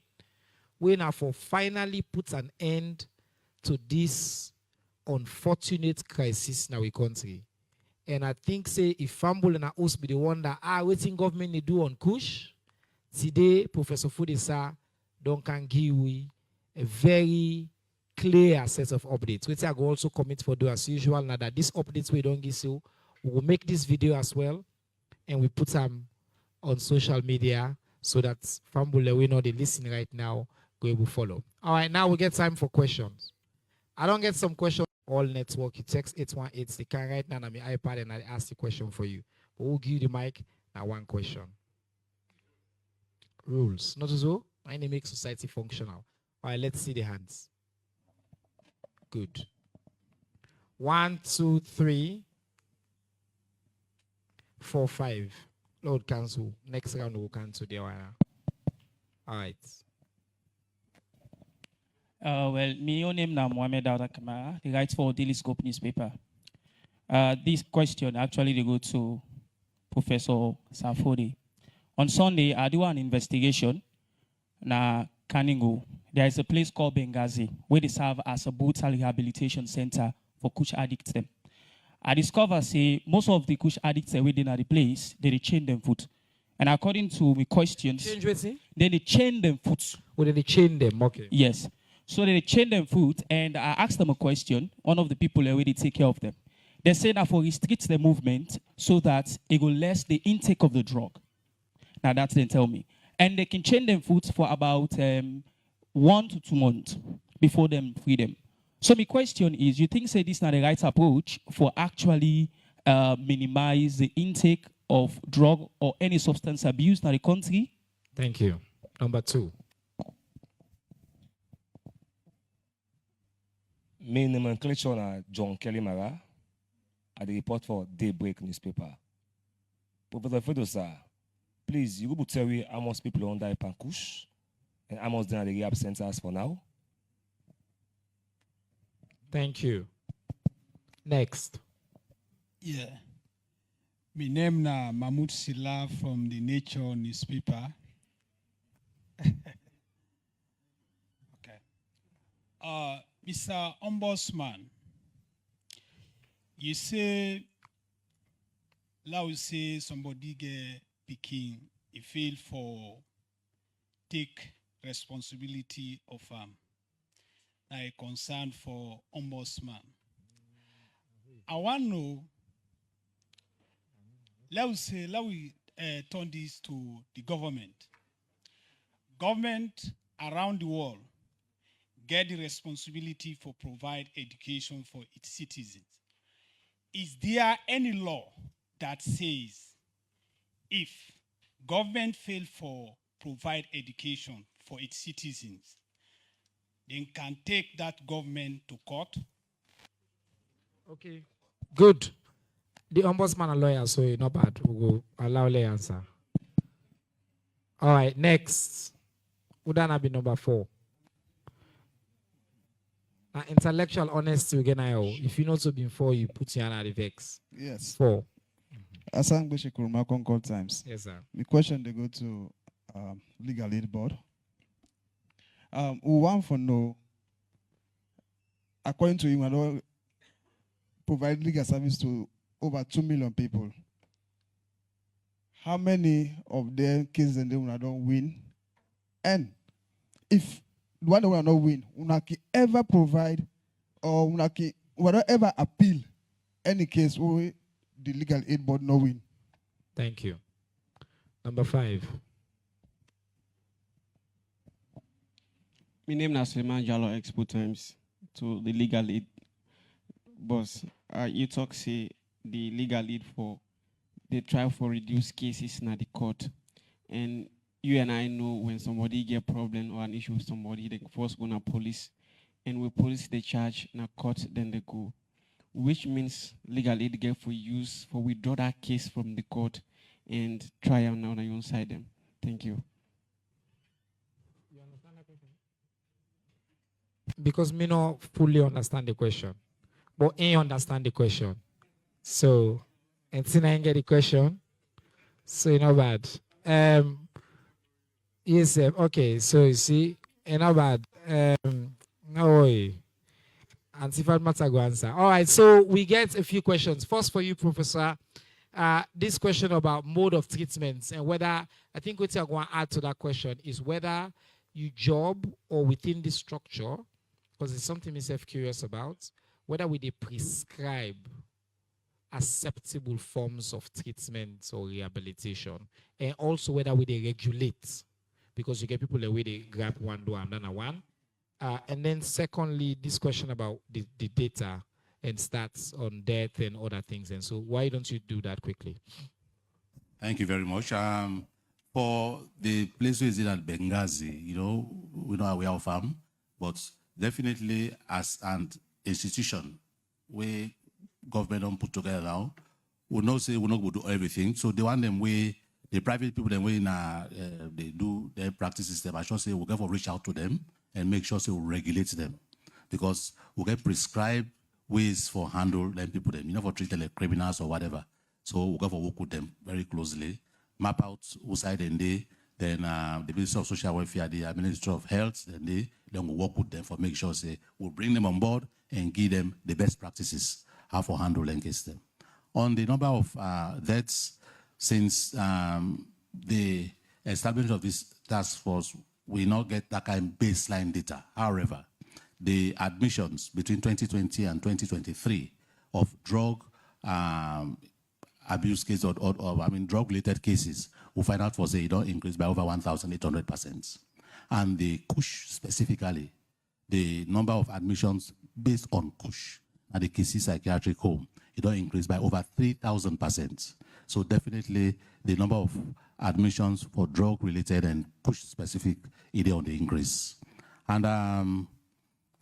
[SPEAKER 1] We now for finally put an end to this unfortunate crisis in our country. And I think say if Fambul and us be the one that waiting government they do on Kush, today Professor Foday Sahr don't can give we a very clear set of updates, which I will also commit for do as usual. Now that these updates we don't give so, we will make this video as well, and we put them on social media so that Fambul we know they listen right now, we will follow. All right, now we get time for questions. I don't get some questions. All network, you text 818. They can right now on my iPad and I ask the question for you. But we'll give you the mic. Now one question. Rules. Not so. I need to make society functional. All right, let's see the hands. Good. 1, 2, 3, 4, 5. Lord cancel. Next round we'll cancel the one. All right.
[SPEAKER 5] Well, my own name is Mohamed Dauda Kamara, the writer for Daily Scope newspaper. This question actually they go to Professor Foday. On Sunday, I do an investigation na Kaningo. There is a place called Benghazi where they serve as a brutal rehabilitation center for Kush addicts. Them. I discover say most of the Kush addicts within the place they chain them foot. And according to my questions, they chain them foot.
[SPEAKER 1] Oh, they chain them, okay.
[SPEAKER 5] Yes. So they chain them foot, and I asked them a question. One of the people already take care of them. They say that for restrict the movement so that it will less the intake of the drug. Now that's they tell me. And they can chain them foot for about 1 to 2 months before them free them. So my question is, you think say this is not the right approach for actually minimize the intake of drug or any substance abuse in the country?
[SPEAKER 1] Thank you. Number 2.
[SPEAKER 6] My nomenclature is John Kelly Mara. I report for Daybreak newspaper. Professor Foday Sahr, please, you will tell me how much people are under anti-Kush and how much they are in the rehab centers for now?
[SPEAKER 1] Thank you. Next.
[SPEAKER 7] Yeah. My name is Mahmoud Silla from the Nature newspaper. Okay. Mr. Ombudsman, you say, let's say somebody get picking, he fail for take responsibility of a concern for Ombudsman. I want to know, let we turn this to the government. Government around the world get the responsibility for provide education for its citizens. Is there any law that says if government fail for provide education for its citizens, then can take that government to court.
[SPEAKER 1] Okay. Good. The ombudsman a lawyer, so not bad. We'll allow the answer. All right, next. Udana be number 4. Intellectual honesty again. If you know to be 4, you put your hand at the vex.
[SPEAKER 8] Yes.
[SPEAKER 1] 4.
[SPEAKER 8] Asang Beshikuruma Concord Times.
[SPEAKER 1] Yes, sir.
[SPEAKER 8] The question they go to Legal Aid Board. We want to know, according to him, I don't provide legal service to over 2 million people. How many of their cases and they will not win? And if the one that will not win, will not ever provide or will not ever appeal any case where the Legal Aid Board no win?
[SPEAKER 1] Thank you. Number 5.
[SPEAKER 9] My name is Suleiman Jallo, Expo Times, to the Legal Aid boss. You talk say the legal aid for the try for reduced cases in the court. And you and I know when somebody get a problem or an issue with somebody, they first go to police. And with police, they charge in a court, then they go. Which means legal aid get for use for withdraw that case from the court and try on your own side them. Thank you.
[SPEAKER 1] You understand the question? Because me not fully understand the question. But I understand the question. So, and since I get the question, so you know bad. Yes, okay, so you see, you know bad. No way. Antifad Matago answer. All right, so we get a few questions. First for you, Professor. This question about mode of treatments and whether, I think what you're going to add to that question is whether you job or within the structure, because it's something myself curious about, whether we they prescribe acceptable forms of treatment or rehabilitation, and also whether we they regulate, because you get people the way they grab one door and another one. And then secondly, this question about the data and stats on death and other things. And so why don't you do that quickly?
[SPEAKER 4] Thank you very much. For the place where is it at Benghazi, you know, we know we are farm, but definitely as an institution, we government don't put together now, we not say we're not going to do everything. So they want them way, the private people, them way they do their practices, them, I should say we'll get for reach out to them and make sure we regulate them. Because we get prescribed ways for handle them people, them, you know, for treating like criminals or whatever. So we'll get for work with them very closely, map out who side and they, then the Ministry of Social Welfare, the Ministry of Health, then we'll work with them for make sure say we'll bring them on board and give them the best practices how for handle and case them. On the number of deaths since the establishment of this task force, we not get that kind of baseline data. However, the admissions between 2020 and 2023 of drug abuse cases or drug-related cases, we find out for say it don't increase by over 1,800%. And the Kush specifically, the number of admissions based on Kush at the KC psychiatric home, it don't increase by over 3,000%. So definitely the number of admissions for drug-related and Kush-specific is on the increase. And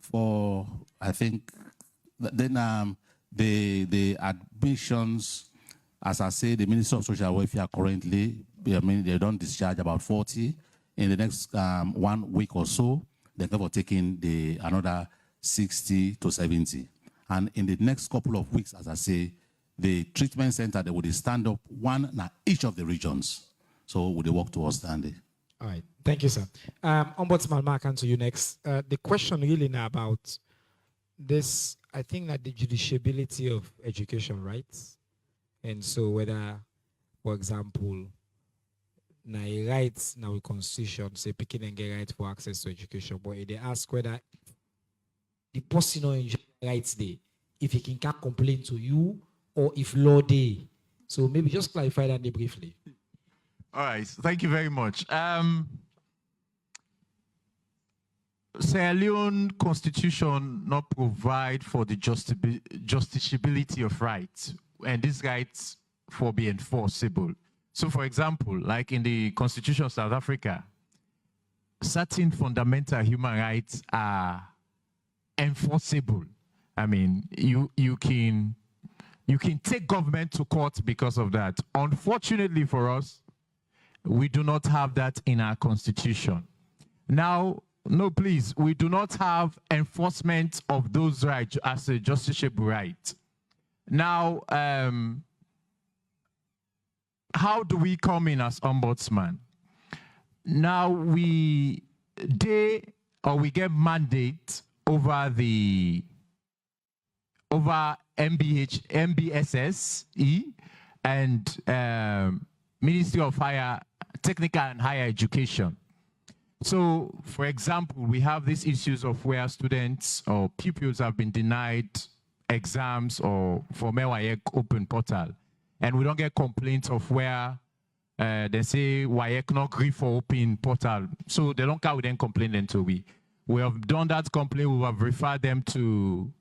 [SPEAKER 4] for, I think, then the admissions, as I say, the Ministry of Social Welfare currently, they don't discharge about 40. In the next 1 week or so, they're going to taking another 60 to 70. And in the next couple of weeks, as I say, the treatment center, they will stand up one in each of the regions. So will they work towards standing?
[SPEAKER 1] All right, thank you, sir. Ombudsman Mark, on to you next. The question really now about this, I think that the judiciability of education rights, and so whether, for example, now rights now with constitution say picking and get right for access to education, but they ask whether the person or rights day, if he can't complain to you or if law day. So maybe just clarify that briefly.
[SPEAKER 2] All right, thank you very much. Sierra Leone Constitution not provide for the justiciability of rights, and these rights for be enforceable. So for example, like in the Constitution of South Africa, certain fundamental human rights are enforceable. I mean, you can take government to court because of that. Unfortunately for us, we do not have that in our constitution. Now, no, please, we do not have enforcement of those rights as a justiciable right. Now, how do we come in as ombudsman? Now we get mandate over MBSSE and Ministry of Technical and Higher Education. So, for example, we have these issues of where students or pupils have been denied exams or for WAEC open portal, and we don't get complaints of where they say WAEC not agree for open portal, so they don't come with any complaint until we have done that complaint. We have referred them to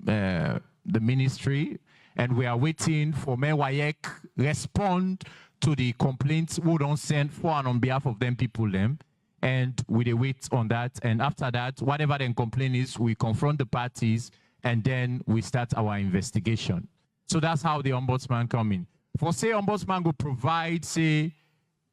[SPEAKER 2] the ministry, and we are waiting for WAEC respond to the complaints we don't send for and on behalf of them people them. And we wait on that. And after that, whatever the complaint is, we confront the parties and then we start our investigation. So that's how the ombudsman come in. For say ombudsman will provide, say,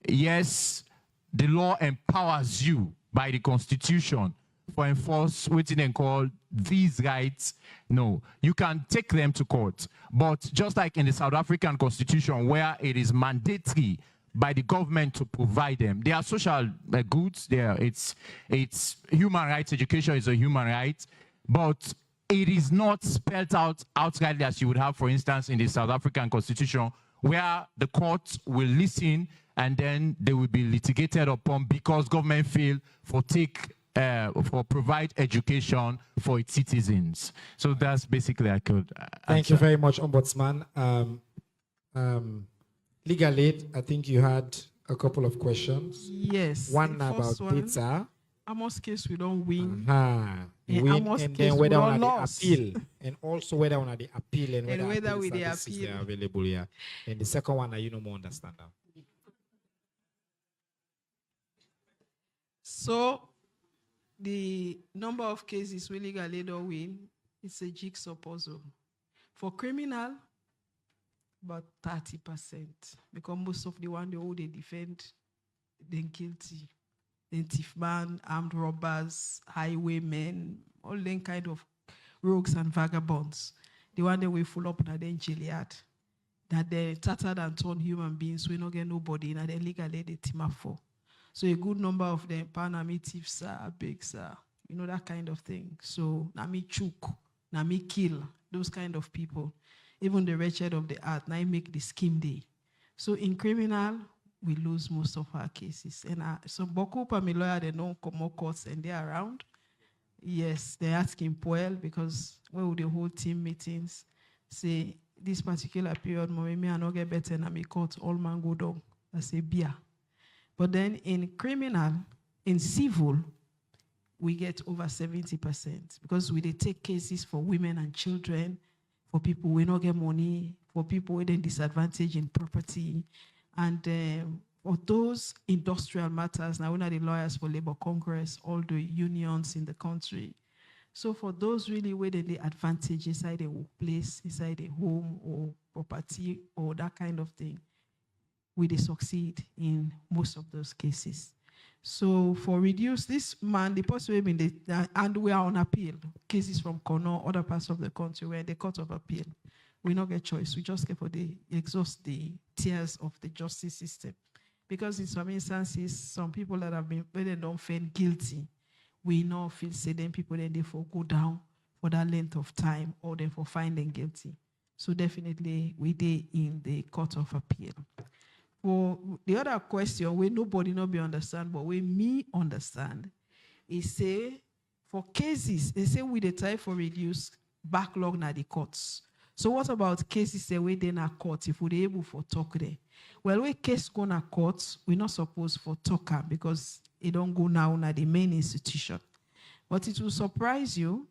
[SPEAKER 2] yes, the law empowers you by the constitution for enforce what they call these rights. No, you can take them to court. But just like in the South African constitution where it is mandatory by the government to provide them. They are social goods. It's human rights. Education is a human right, but it is not spelled out outrightly as you would have, for instance, in the South African constitution, where the courts will listen and then they will be litigated upon because government fail for provide education for its citizens. So that's basically I could answer.
[SPEAKER 1] Thank you very much, Ombudsman. Legal aid, I think you had a couple of questions.
[SPEAKER 3] Yes.
[SPEAKER 1] One about data.
[SPEAKER 3] Amos case we don't win.
[SPEAKER 1] Win, and then whether on the appeal, and also whether on the appeal and
[SPEAKER 3] whether with the
[SPEAKER 1] appeal are available here. And the second one, you know more understand now.
[SPEAKER 3] So the number of cases we legal aid or win, it's a jigsaw puzzle. For criminal, about 30%, because most of the one they defend, then guilty. Then thief man, armed robbers, highwaymen, all them kind of rogues and vagabonds. The one that we full up na then jail yard. That they tattered and torn human beings, we don't get nobody, and then legally they team up for. So a good number of them, panami thieves, big, you know, that kind of thing. So na me chook, na me kill, those kind of people. Even the wretched of the earth, now make the scheme day. So in criminal, we lose most of our cases. And so Boko my lawyer, they don't come more courts and they're around. Yes, they're asking Poel because where would the whole team meetings say this particular period, me I not get better than me court, all man go down. That's a beer. But then in criminal, in civil, we get over 70% because we take cases for women and children, for people who don't get money, for people with a disadvantage in property, and for those industrial matters, now we're not the lawyers for Labor Congress, all the unions in the country. So for those really where the advantage inside a workplace, inside a home or property or that kind of thing, we succeed in most of those cases. So for reduce this man, the possible and we are on appeal, cases from Kono, other parts of the country where the court of appeal, we not get choice. We just get for the exhaust the tiers of the justice system. Because in some instances, some people that have been, when they don't feel guilty, we now feel say them people then they for go down for that length of time or then for finding guilty. So definitely we did in the court of appeal. For the other question, where nobody not be understand, but where me understand, is say for cases, they say we the try for reduce backlog na the courts. So what about cases that we then are court if we're able for talk there? Well, we case go na courts, we're not supposed for talker because it don't go now na the main institution. But it will surprise you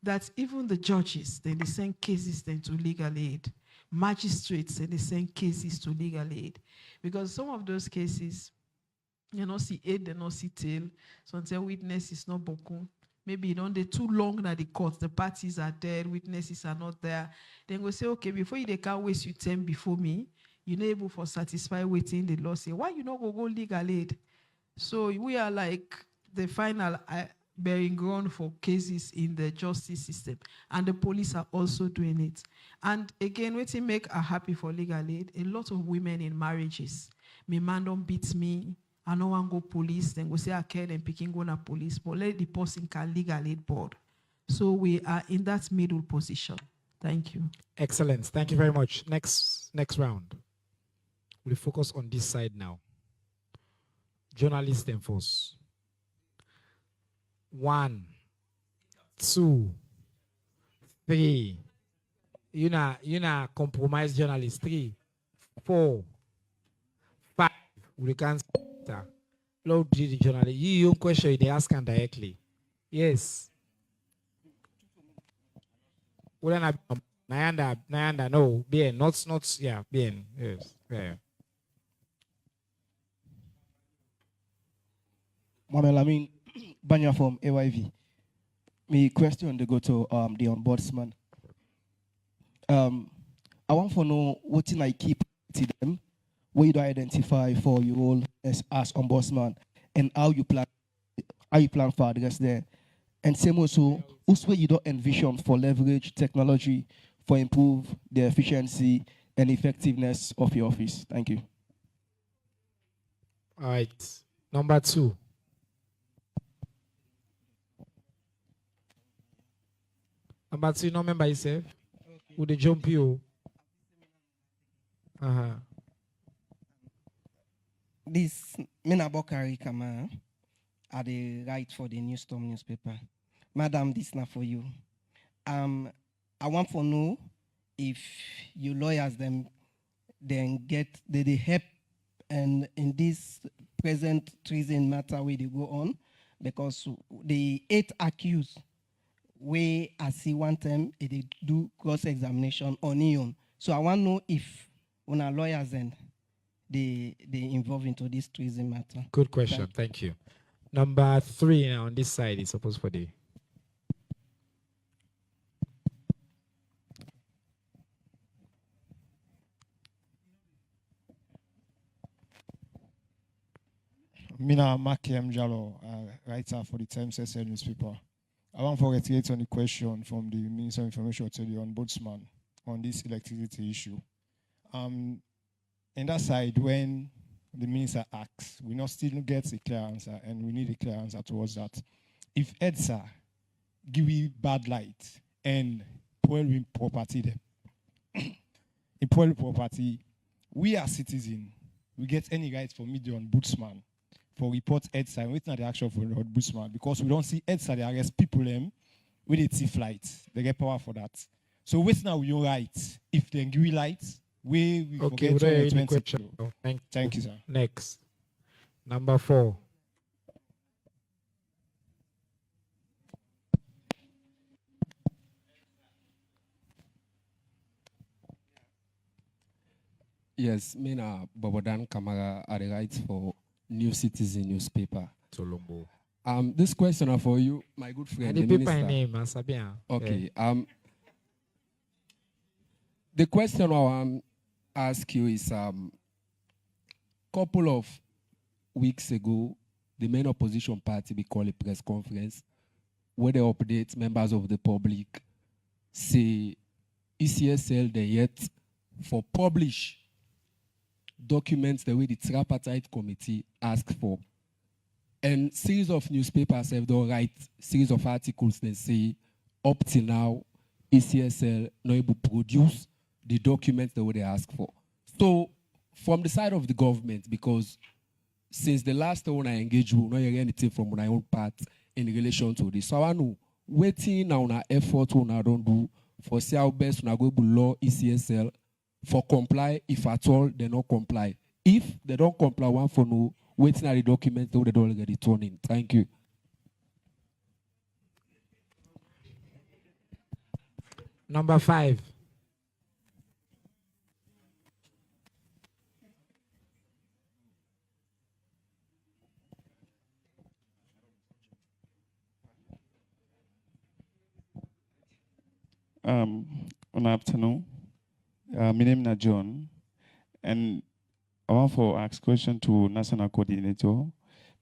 [SPEAKER 3] that even the judges, then they send cases then to legal aid. magistrates and they send cases to legal aid. Because some of those cases, you know, see aid, they not see tail. So until witness is not boku. Maybe you know they're too long at the court. The parties are there, witnesses are not there. Then we say, okay, before you they can't waste your time before me, you're not able for satisfy waiting the law. Say, why you not go legal aid? So we are like the final bearing ground for cases in the justice system. And the police are also doing it. And again, what make her happy for legal aid, a lot of women in marriages. My man don't beat me. I don't want to go police. Then go say I care and picking go na police. But let the person can legal aid board. So we are in that middle position. Thank you.
[SPEAKER 1] Excellent. Thank you very much. Next round. We'll focus on this side now. Journalists and force. 1, 2, 3. You know, compromise journalist. 3, 4, 5. We can't start. Lord, the journalist. You question they ask them directly. Yes. Nayanda, no, bien, not, yeah, bien, yes, yeah.
[SPEAKER 10] Mohamed Lamin, Banya from AYV. My question to go to the ombudsman. I want to know what I keep to them, what you do identify for your role as ombudsman, and how you plan for address there. And same also, what's where you don't envision for leverage technology for improve the efficiency and effectiveness of your office. Thank you.
[SPEAKER 1] All right. Number 2. Number 2, no member yourself. Okay. Would they jump you?
[SPEAKER 11] This Minabokari Kama are the right for the New Storm newspaper. Madam, this is not for you. I want to know if you lawyers then get the help and in this present treason matter where they go on, because the 8 accused where I see one time they do cross-examination on Ion. So I want to know if when our lawyers then they involve into this treason matter.
[SPEAKER 1] Good question. Thank you. Number 3 on this side is supposed for the.
[SPEAKER 12] Mina Makiem Jalo, writer for the Times SL newspaper. I want to reiterate on the question from the Minister of Information to the Ombudsman on this electricity issue. In that side, when the minister asks, we not still get a clear answer, and we need a clear answer towards that. If EDSA give you bad light and spoil property them, in spoil property, we as citizens, we get any rights for media ombudsman for report EDSA and waiting at the action for the ombudsman, because we don't see EDSA, they arrest people with a thief light. They get power for that. So wait now we right. If they give light, we
[SPEAKER 1] okay,
[SPEAKER 12] forget
[SPEAKER 1] 2020.
[SPEAKER 12] Thank you, sir.
[SPEAKER 1] Next. Number 4.
[SPEAKER 13] Yes, Mina Bobodan Kamara are the rights for New Citizen newspaper.
[SPEAKER 1] Tolombo.
[SPEAKER 13] This question are for you, my good friend.
[SPEAKER 1] The paper name, Sabia.
[SPEAKER 13] Okay. The question I want to ask you is couple of weeks ago, the main opposition party we call a press conference where they update members of the public, say ECSL they yet for publish documents the way the tripartite committee asked for. And series of newspapers have done write series of articles that say up till now ECSL not able to produce the documents the way they ask for. So from the side of the government, because since the last time I engaged, we not hear anything from my own part in relation to this. So I want to waiting on our effort we don't do for see how best we go to law ECSL for comply. If at all they don't comply, if they don't comply, one for no waiting at the documents they don't already turn in. Thank you.
[SPEAKER 1] Number 5.
[SPEAKER 14] Good afternoon. My name is John, and I want to ask a question to National Coordinator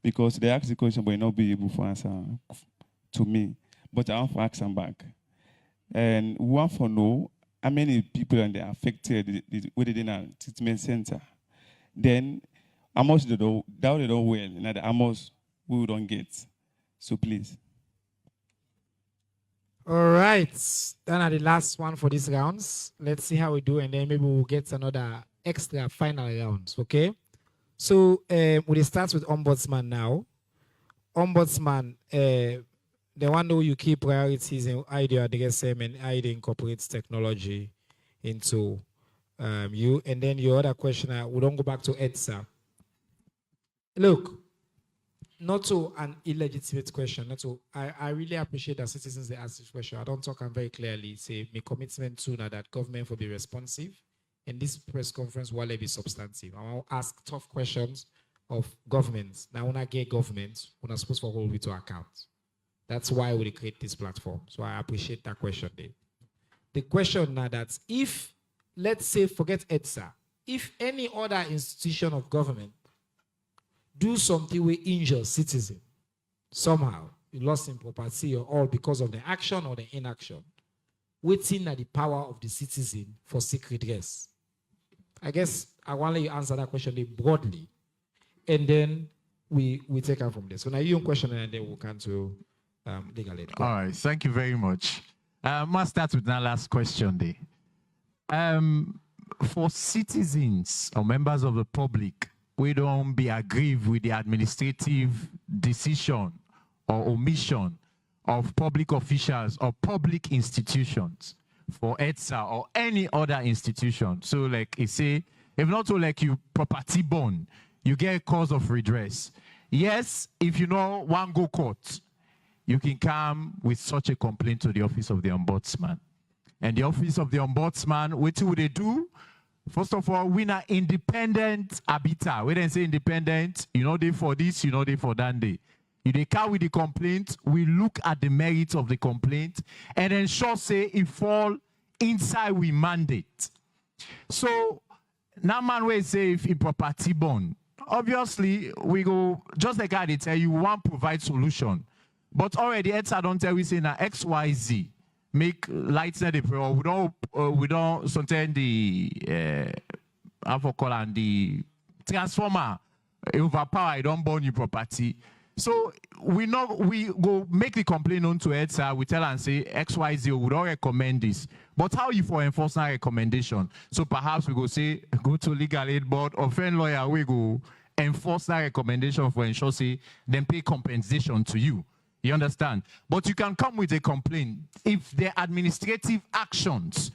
[SPEAKER 14] because they asked the question but not be able to answer to me. But I want to ask them back. And we want to know how many people are affected within a treatment center. Then how much they don't well, and how much we don't get. So please.
[SPEAKER 1] All right. Then are the last one for these rounds. Let's see how we do, and then maybe we'll get another extra final rounds. Okay. So we'll start with Ombudsman now. Ombudsman, the one who you keep priorities in how you address them and how you incorporate technology into you. And then your other question, we don't go back to EDSA. Look, not to an illegitimate question. Not to, I really appreciate that citizens they ask this question. I don't talk very clearly. Say my commitment to now that government will be responsive. And this press conference will be substantive. I will ask tough questions of governments. Now when I get government, we're not supposed to hold it to account. That's why we create this platform. So I appreciate that question there. The question now that if, let's say, forget EDSA, if any other institution of government do something we injure citizen, somehow, you lost in property or all because of the action or the inaction, waiting at the power of the citizen for seek redress. I guess I want to let you answer that question broadly, and then we take her from there. So now your question, and then we'll come to legal aid.
[SPEAKER 2] All right, thank you very much. I must start with that last question there. For citizens or members of the public, we don't be aggrieved with the administrative decision or omission of public officials or public institutions for EDSA or any other institution. So like I say, if not so like you property bond, you get a cause of redress. Yes, if you know one go court, you can come with such a complaint to the office of the ombudsman. And the office of the ombudsman, what would they do? First of all, we are independent arbiter. We didn't say independent, you know they for this, you know they for that day. You they come with the complaint, we look at the merits of the complaint, and then sure say it fall inside we mandate. So now man will say if in property bond, obviously we go, just like I tell you, we want to provide solution. But already EDSA don't tell we say now XYZ. Make lights the we don't sometimes the and the transformer overpower, I don't burn your property. So we go make the complaint on to EDSA, we tell and say XYZ, we don't recommend this. But how you for enforce that recommendation? So perhaps we go say go to legal aid board, offend lawyer, we go enforce that recommendation for ensure say then pay compensation to you. You understand? But you can come with a complaint if the administrative actions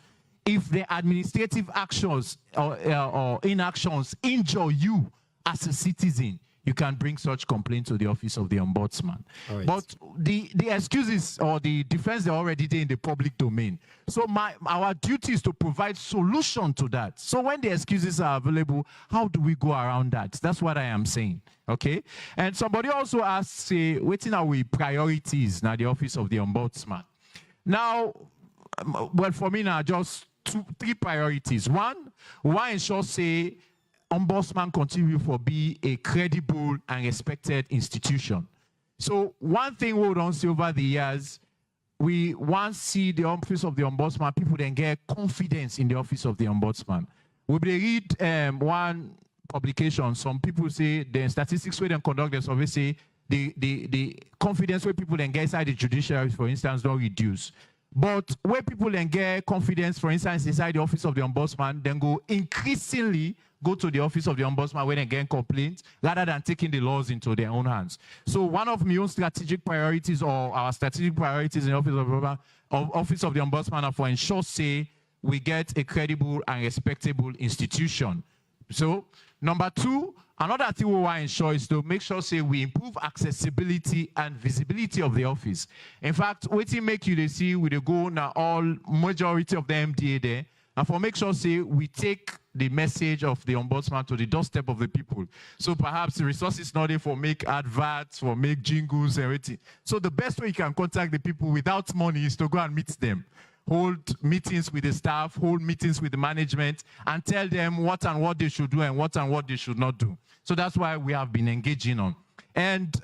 [SPEAKER 2] or inactions injure you as a citizen, you can bring such complaint to the office of the ombudsman. Right. But the excuses or the defense are already there in the public domain. So our duty is to provide solution to that. So when the excuses are available, how do we go around that? That's what I am saying. Okay? And somebody also asked, say, waiting our priorities now the office of the ombudsman. Now, well, for me now, just three priorities. One ensure, say, ombudsman continue to be a credible and respected institution. So one thing we don't see over the years, we want to see the office of the ombudsman, people then get confidence in the office of the ombudsman. We read one publication, some people say the statistics where they conduct the survey say the confidence where people then get inside the judiciary, for instance, don't reduce. But where people then get confidence, for instance, inside the office of the ombudsman, then go increasingly go to the office of the ombudsman when they get complaints, rather than taking the laws into their own hands. So one of my own strategic priorities, or our strategic priorities in the office of the ombudsman, are for ensure, say, we get a credible and respectable institution. So number two, another thing we want to ensure is to make sure, say, we improve accessibility and visibility of the office. In fact, what it make you they see with the go now all majority of the MDA there, and for make sure, say, we take the message of the ombudsman to the doorstep of the people. So perhaps the resources not there for make adverts, for make jingles, everything. So the best way you can contact the people without money is to go and meet them. hold meetings with the staff, hold meetings with the management, and tell them what and what they should do and what they should not do. So that's why we have been engaging on. And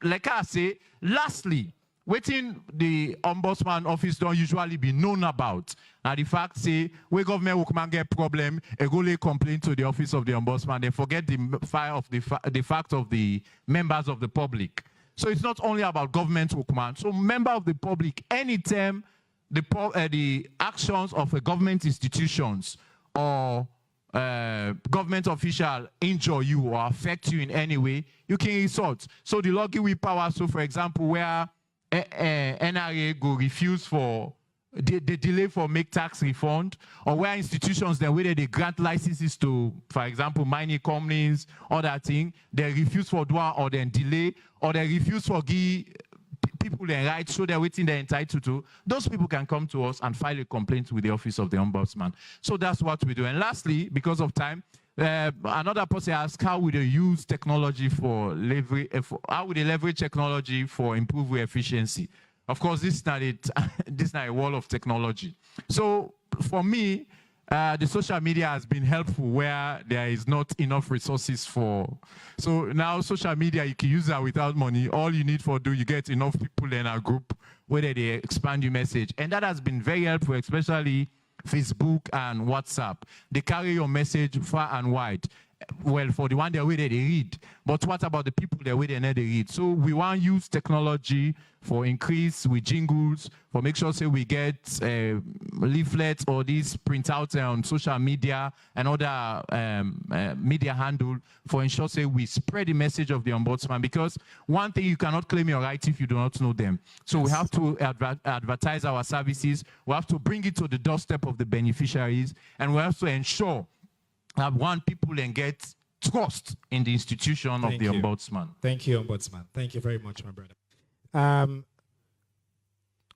[SPEAKER 2] like I say, lastly, waiting the ombudsman office don't usually be known about. And the fact say, where government will come and get problem, a go lay complaint to the office of the ombudsman, they forget the fact of the members of the public. So it's not only about government workman. So member of the public, anytime the actions of a government institutions or government official injure you or affect you in any way, you can resort. So the login with power, so for example, where NRA go refuse for the delay for make tax refund, or where institutions then whether they grant licenses to, for example, mining companies or that thing, they refuse for do or then delay, or they refuse for give people their rights, so they're waiting they're entitled to. Those people can come to us and file a complaint with the office of the ombudsman. So that's what we do. And lastly, because of time, another person asked, how would they use technology for leverage? How would they leverage technology for improving efficiency? Of course, this is not it. This is not a wall of technology. So for me, the social media has been helpful where there is not enough resources for. So now social media, you can use that without money. All you need for you get enough people in a group where they expand your message. And that has been very helpful, especially Facebook and WhatsApp. They carry your message far and wide. Well, for the one they read. But what about the people they read? So we want to use technology for increase with jingles, for make sure say we get leaflets or these printouts on social media and other media handle for ensure say we spread the message of the ombudsman, because one thing, you cannot claim your rights if you do not know them. So we have to advertise our services, we have to bring it to the doorstep of the beneficiaries, and we have to ensure that people and get trust in the institution of the ombudsman.
[SPEAKER 1] Thank you, ombudsman. Thank you very much, my brother.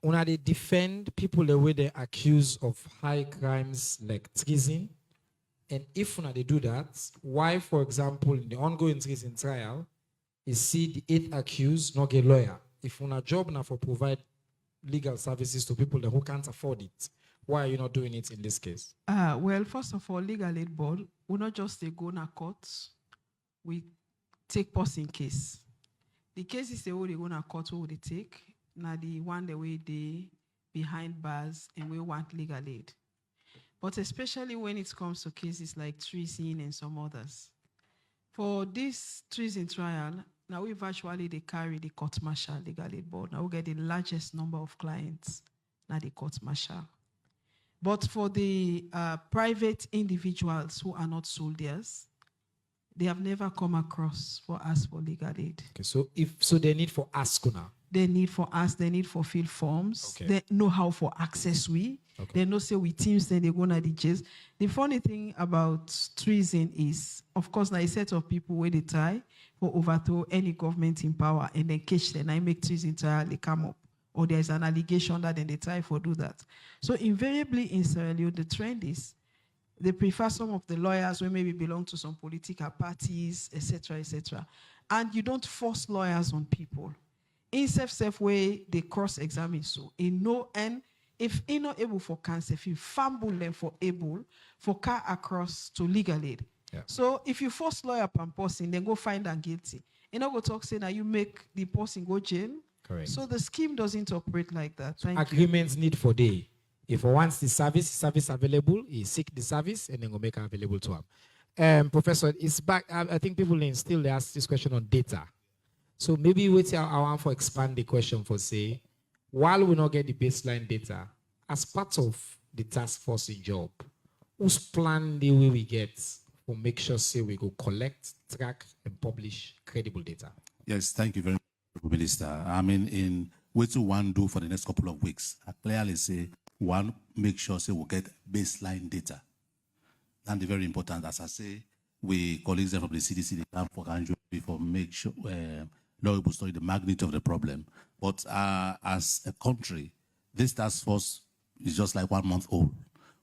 [SPEAKER 1] When they defend people the way they accuse of high crimes like treason, and if they do that, why, for example, in the ongoing treason trial, you see the 8 accused not get lawyer? If una job now for provide legal services to people who can't afford it, why are you not doing it in this case?
[SPEAKER 3] Well, first of all, legal aid board, we not just go to court, we take person case. The cases they go to court, what they take, now the one the way they behind bars and we want legal aid. But especially when it comes to cases like treason and some others. For this treason trial, now we virtually they carry the court martial legal aid board. Now we get the largest number of clients, now the court martial. But for the private individuals who are not soldiers, they have never come across for us for legal aid.
[SPEAKER 1] Okay, so they need for ask now.
[SPEAKER 3] They need for us, they need for fill forms. Okay. They know how for access we. Okay. They know say we teams, then they go to the jails. The funny thing about treason is, of course, now a set of people where they try for overthrow any government in power and then catch them. I make treason trial, they come up. Or there's an allegation that then they try for do that. So invariably in Sierra Leone, the trend is they prefer some of the lawyers who maybe belong to some political parties, etc., etc. And you don't force lawyers on people. In self way, they cross-examine so. In no end, if you're not able for cancer, if you fumble them for able, for car across to legal aid. Yeah. So if you force lawyer upon person, then go find them guilty. You know, go talk say that you make the person go jail. Correct. So the scheme doesn't operate like that.
[SPEAKER 1] Agreements need for day. If once the service available, he seek the service and then go make it available to him. Professor, it's back. I think people still ask this question on data. So maybe I want to expand the question for say, while we not get the baseline data, as part of the task force job, whose plan the way we get for make sure say we go collect, track, and publish credible data?
[SPEAKER 4] Yes, thank you very much, Minister. I mean, in what to one do for the next couple of weeks, I clearly say one, make sure say we get baseline data. And very important, as I say, we colleagues from the CDC, they come for Andrew before make sure knowable story the magnitude of the problem. But as a country, this task force is just like 1 month old.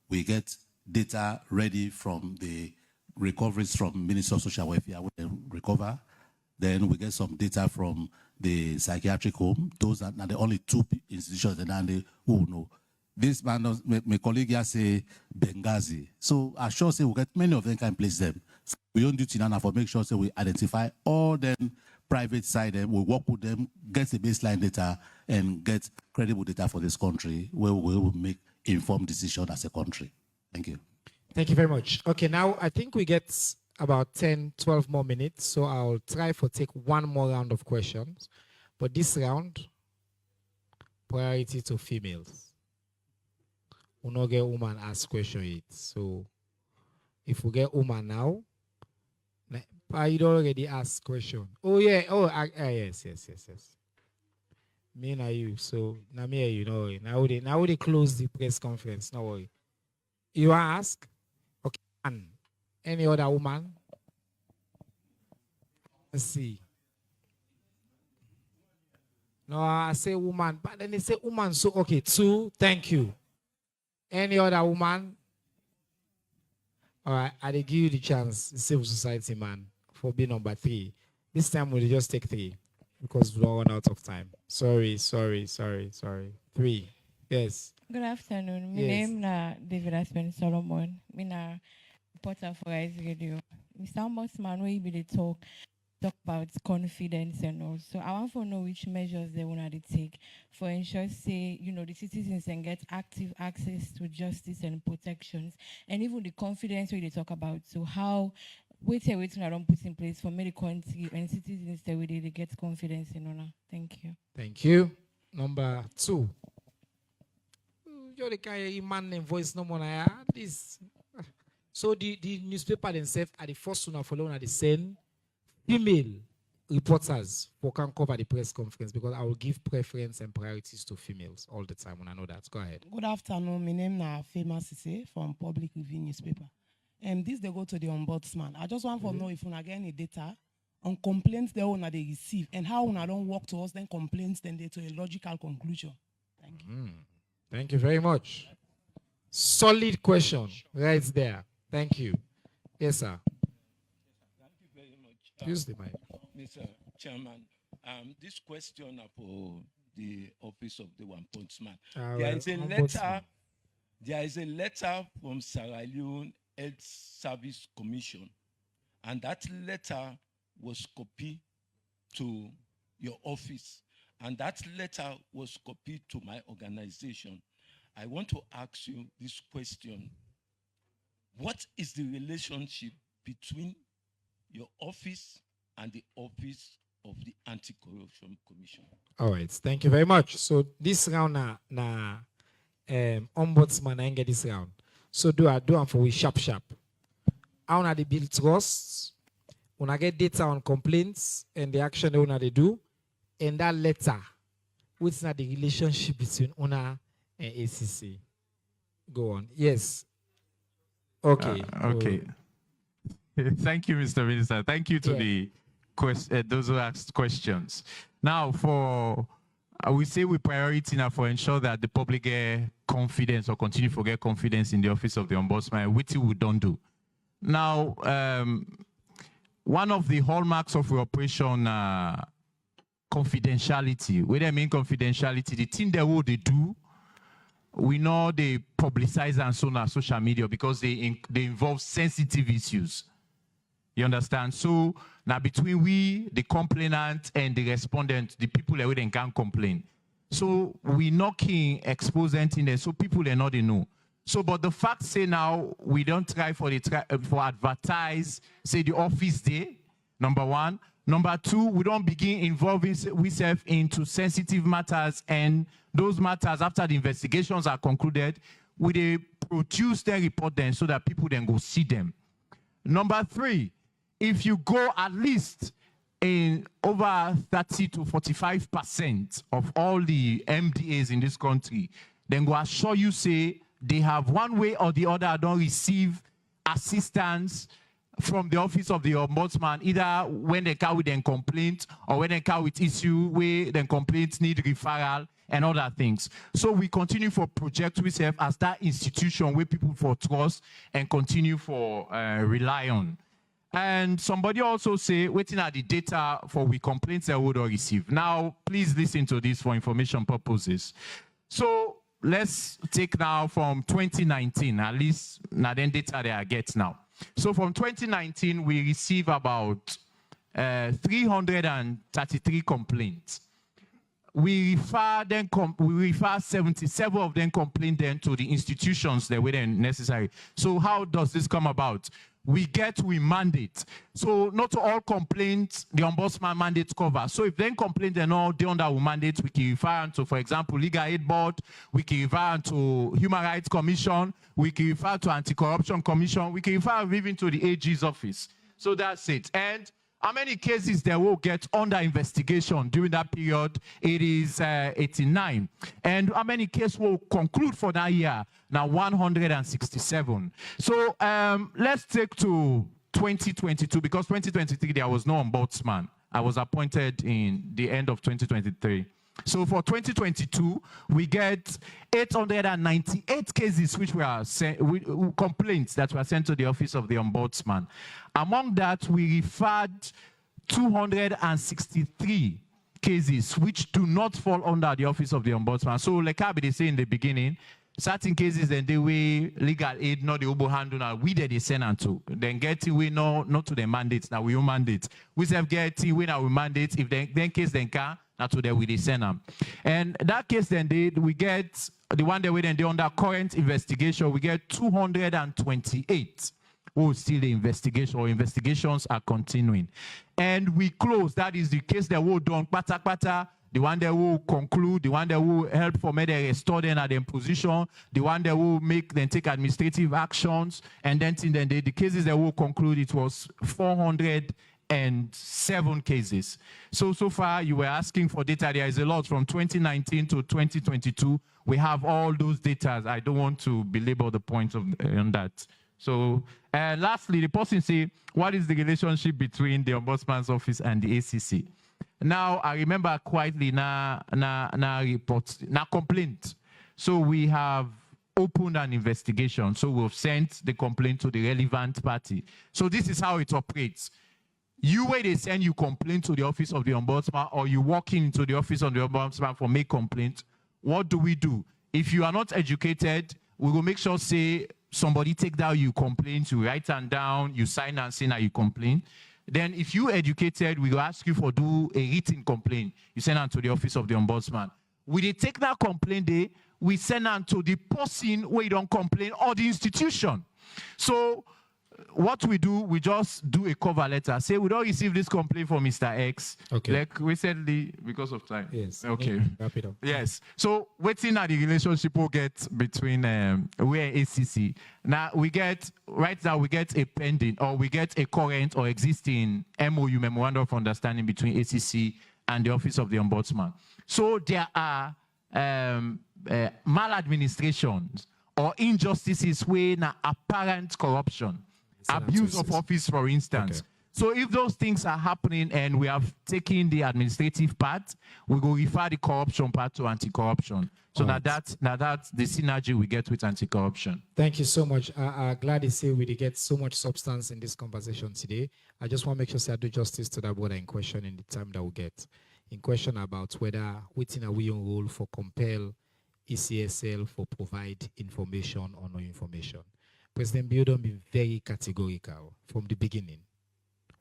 [SPEAKER 4] We get data ready from the recoveries from Ministry of Social Welfare, we recover. Then we get some data from the psychiatric home. Those are the only 2 institutions that they who know. this man, my colleague here say Benghazi. So I sure say we get many of them can place them. We don't do Tinana for make sure say we identify all them private side, we work with them, get the baseline data, and get credible data for this country where we will make informed decision as a country. Thank you.
[SPEAKER 1] Thank you very much. Okay, now I think we get about 10, 12 more minutes, so I'll try to take one more round of questions. But this round, priority to females. We not get woman ask question yet. So if we get woman now, I already asked question. Oh yeah, yes. Me and you. So now me and you know. Now they close the press conference. No worry. You ask? Okay. And any other woman? Let's see. No, I say woman, but then they say woman. So okay, 2. Thank you. Any other woman? All right, I give you the chance, civil society man, for being number 3. This time we'll just take 3 because we're run out of time. Sorry. 3. Yes.
[SPEAKER 15] Good afternoon. My
[SPEAKER 1] Yes.
[SPEAKER 15] name is David Aspen Solomon. I'm a reporter for Rise Radio. Mr. Ombudsman, where you be the talk about confidence and all. So I want to know which measures they want to take for ensure, say, the citizens can get active access to justice and protections, and even the confidence where they talk about. So how waiting I don't put in place for medical and citizens that they get confidence in honor. Thank you.
[SPEAKER 1] Thank you. Number 2. You're the kind of man and voice no more. This. So the newspaper themselves are the first one following at the same female reporters who can cover the press conference because I will give preference and priorities to females all the time when I know that. Go ahead.
[SPEAKER 16] Good afternoon. My name is Famous Sise from Public Review newspaper. This they go to the ombudsman. I just want to know if you get any data on complaints they want they receive and how una don't work towards them complaints then they to a logical conclusion. Thank you.
[SPEAKER 1] Thank you very much. Solid question right there. Thank you. Yes, sir.
[SPEAKER 17] Thank you very much.
[SPEAKER 1] Use the mic.
[SPEAKER 17] Mr. Chairman, this question for the office of the ombudsman. There is a letter from Sierra Leone Health Service Commission, and that letter was copied to your office, and that letter was copied to my organization. I want to ask you this question. What is the relationship between your office and the office of the Anti-Corruption Commission?
[SPEAKER 1] All right. Thank you very much. So this round ombudsman I get this round. So do for we sharp. How na they build trust? When I get data on complaints and the action they wanna they do, and that letter, what's not the relationship between ONA and ACC? Go on. Yes. Okay.
[SPEAKER 2] Okay. Thank you, Mr. Minister. Thank you to the those who asked questions. Now, we say we priority now for ensure that the public get confidence or continue to get confidence in the office of the ombudsman, which we don't do. Now, one of the hallmarks of your operation, confidentiality. What I mean confidentiality, the thing they do, we know they publicize and so on social media because they involve sensitive issues. You understand? So now between we, the complainant, and the respondent, the people that can complain. So we not can expose anything there, so people they know they know. So, but the fact say now we don't try for advertise, say the office day, number 1. Number 2, we don't begin involving ourselves into sensitive matters, and those matters after the investigations are concluded, we produce their report then so that people then go see them. Number 3, if you go at least in over 30 to 45% of all the MDAs in this country, then go assure you say they have one way or the other don't receive assistance from the office of the ombudsman, either when they come with a complaint or when they come with issue where the complaints need referral and other things. So we continue for project ourselves as that institution where people for trust and continue for rely on. And somebody also say, waiting at the data for we complaints they would receive. Now, please listen to this for information purposes. So let's take now from 2019, at least now then data they are get now. So from 2019, we receive about 333 complaints. We refer 77 of them complaint then to the institutions that were then necessary. So how does this come about? We mandate. So not all complaints the ombudsman mandate cover. So if then complaint and all they under our mandate, we can refer to, for example, Legal Aid Board, we can refer to Human Rights Commission, we can refer to Anti-Corruption Commission, we can refer even to the AG's office. So that's it. And how many cases they will get under investigation during that period? It is 89. And how many cases will conclude for that year? Now 167. So let's take to 2022, because 2023 there was no ombudsman. I was appointed in the end of 2023. So for 2022, we get 898 cases which were complaints that were sent to the office of the ombudsman. Among that, we referred 263 cases which do not fall under the office of the ombudsman. So like I say in the beginning, certain cases then they way legal aid, not the obo handle, now we did the send to. Then get we not to the mandates, now we own mandate. We have get we now we mandate, if then case then can. Not today we send them. And that case then we get the one that we then under current investigation, we get 228 who still the investigation or investigations are continuing. And we close, that is the case that will done pata, the one that will conclude, the one that will help for me to restore them at their position, the one that will make them take administrative actions, and then the cases that will conclude, it was 407 cases. So far, you were asking for data. There is a lot from 2019 to 2022. We have all those data. I don't want to belabor the point on that. So, lastly, the person say, what is the relationship between the Ombudsman's office and the ACC? Now, I remember quietly, na complaint. So we have opened an investigation. So we've sent the complaint to the relevant party. So this is how it operates. You where they send you complaint to the office of the ombudsman, or you walk into the office of the ombudsman for make complaint. What do? If you are not educated, we will make sure say somebody take down your complaint, you write them down, you sign and say that you complain. Then if you educated, we will ask you for do a written complaint. You send them to the office of the ombudsman. We they take that complaint we send them to the person where you don't complain or the institution. So what we do, we just do a cover letter. Say we don't receive this complaint from Mr. X. Okay. Like recently, because of time. Yes. Okay. Wrap it up. Yes. So waiting at the relationship we'll get between we and ACC. Now we get a pending, or we get a current or existing MOU, memorandum of understanding, between ACC and the office of the ombudsman. So there are maladministrations or injustices where apparent corruption. Abuse of office, for instance. Okay. So if those things are happening and we have taken the administrative part, we go refer the corruption part to anti-corruption. So that's the synergy we get with anti-corruption.
[SPEAKER 1] Thank you so much. I'm glad to say we get so much substance in this conversation today. I just want to make sure I do justice to that word in question in the time that we get. In question about whether within a we role for compel ECSL for provide information or no information. President Biodon been very categorical from the beginning.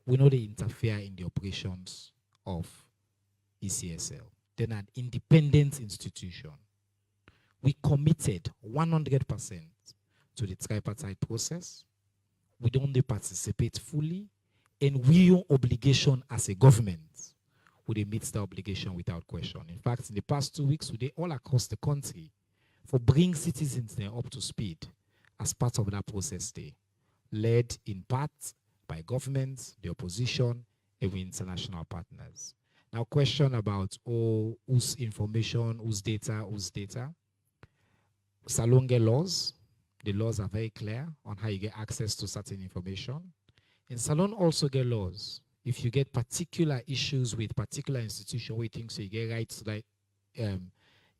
[SPEAKER 1] We know they interfere in the operations of ECSL. They're an independent institution. We committed 100% to the tripartite process. We don't participate fully, and we own obligation as a government. We meet the obligation without question. In fact, in the past 2 weeks, we all across the country for bring citizens up to speed as part of that process day, led in part by governments, the opposition, and with international partners. Now, question about whose information, whose data. Salon get laws. The laws are very clear on how you get access to certain information. And Salon also get laws. If you get particular issues with particular institution, we think so you get rights to that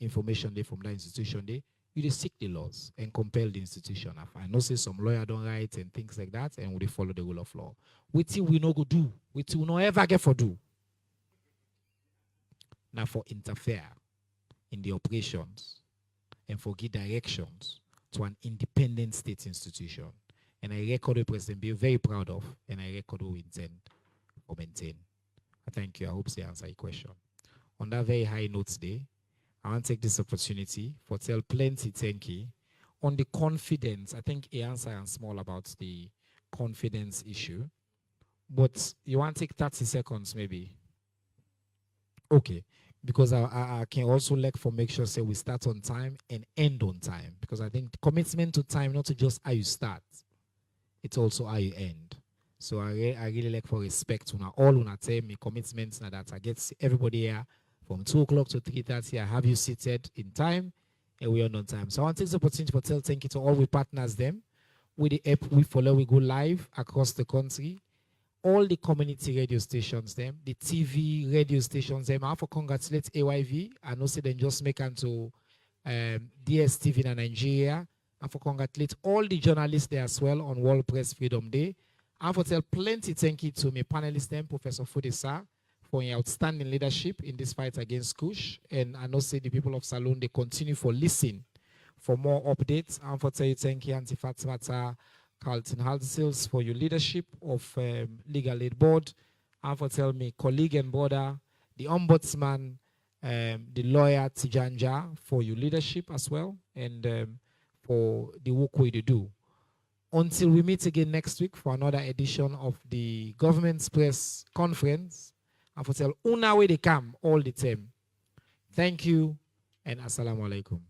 [SPEAKER 1] information there from that institution there, you just seek the laws and compel the institution. I know say some lawyer don't write and things like that, and we follow the rule of law. Which we no go do, which we no ever get for do. Now for interfere in the operations and for give directions to an independent state institution. And I record the President be very proud of, and I record we intend or maintain. Thank you. I hope they answer your question. On that very high note today, I want to take this opportunity for tell plenty thank you on the confidence. I think he answered and small about the confidence issue. But you want to take 30 seconds maybe? Okay. Because I can also like for make sure say we start on time and end on time. Because I think commitment to time, not to just how you start, it's also how you end. So I really like for respect to all on time, my commitments now that I get everybody here from 2 o'clock to 3:30. I have you seated in time and we are on time. So I want to take this opportunity to tell thank you to all we partners them. With the app we follow, we go live across the country. All the community radio stations them, the TV radio stations them. I have to congratulate AYV. I know say they just make into DSTV in Nigeria. I have to congratulate all the journalists there as well on World Press Freedom Day. I have to tell plenty thank you to my panelists them, Professor Foday Sahr, for your outstanding leadership in this fight against Kush. And I know say the people of Salone, they continue for listening for more updates. I have to tell you thank you, Anti-Fatimata Carlton Halsils, for your leadership of Legal Aid Board. I have to tell me colleague and brother, the Ombudsman, the lawyer Tijanja, for your leadership as well, and for the work we do. Until we meet again next week for another edition of the Government's Press Conference, I have to tell una way they come all the time. Thank you and assalamu alaikum.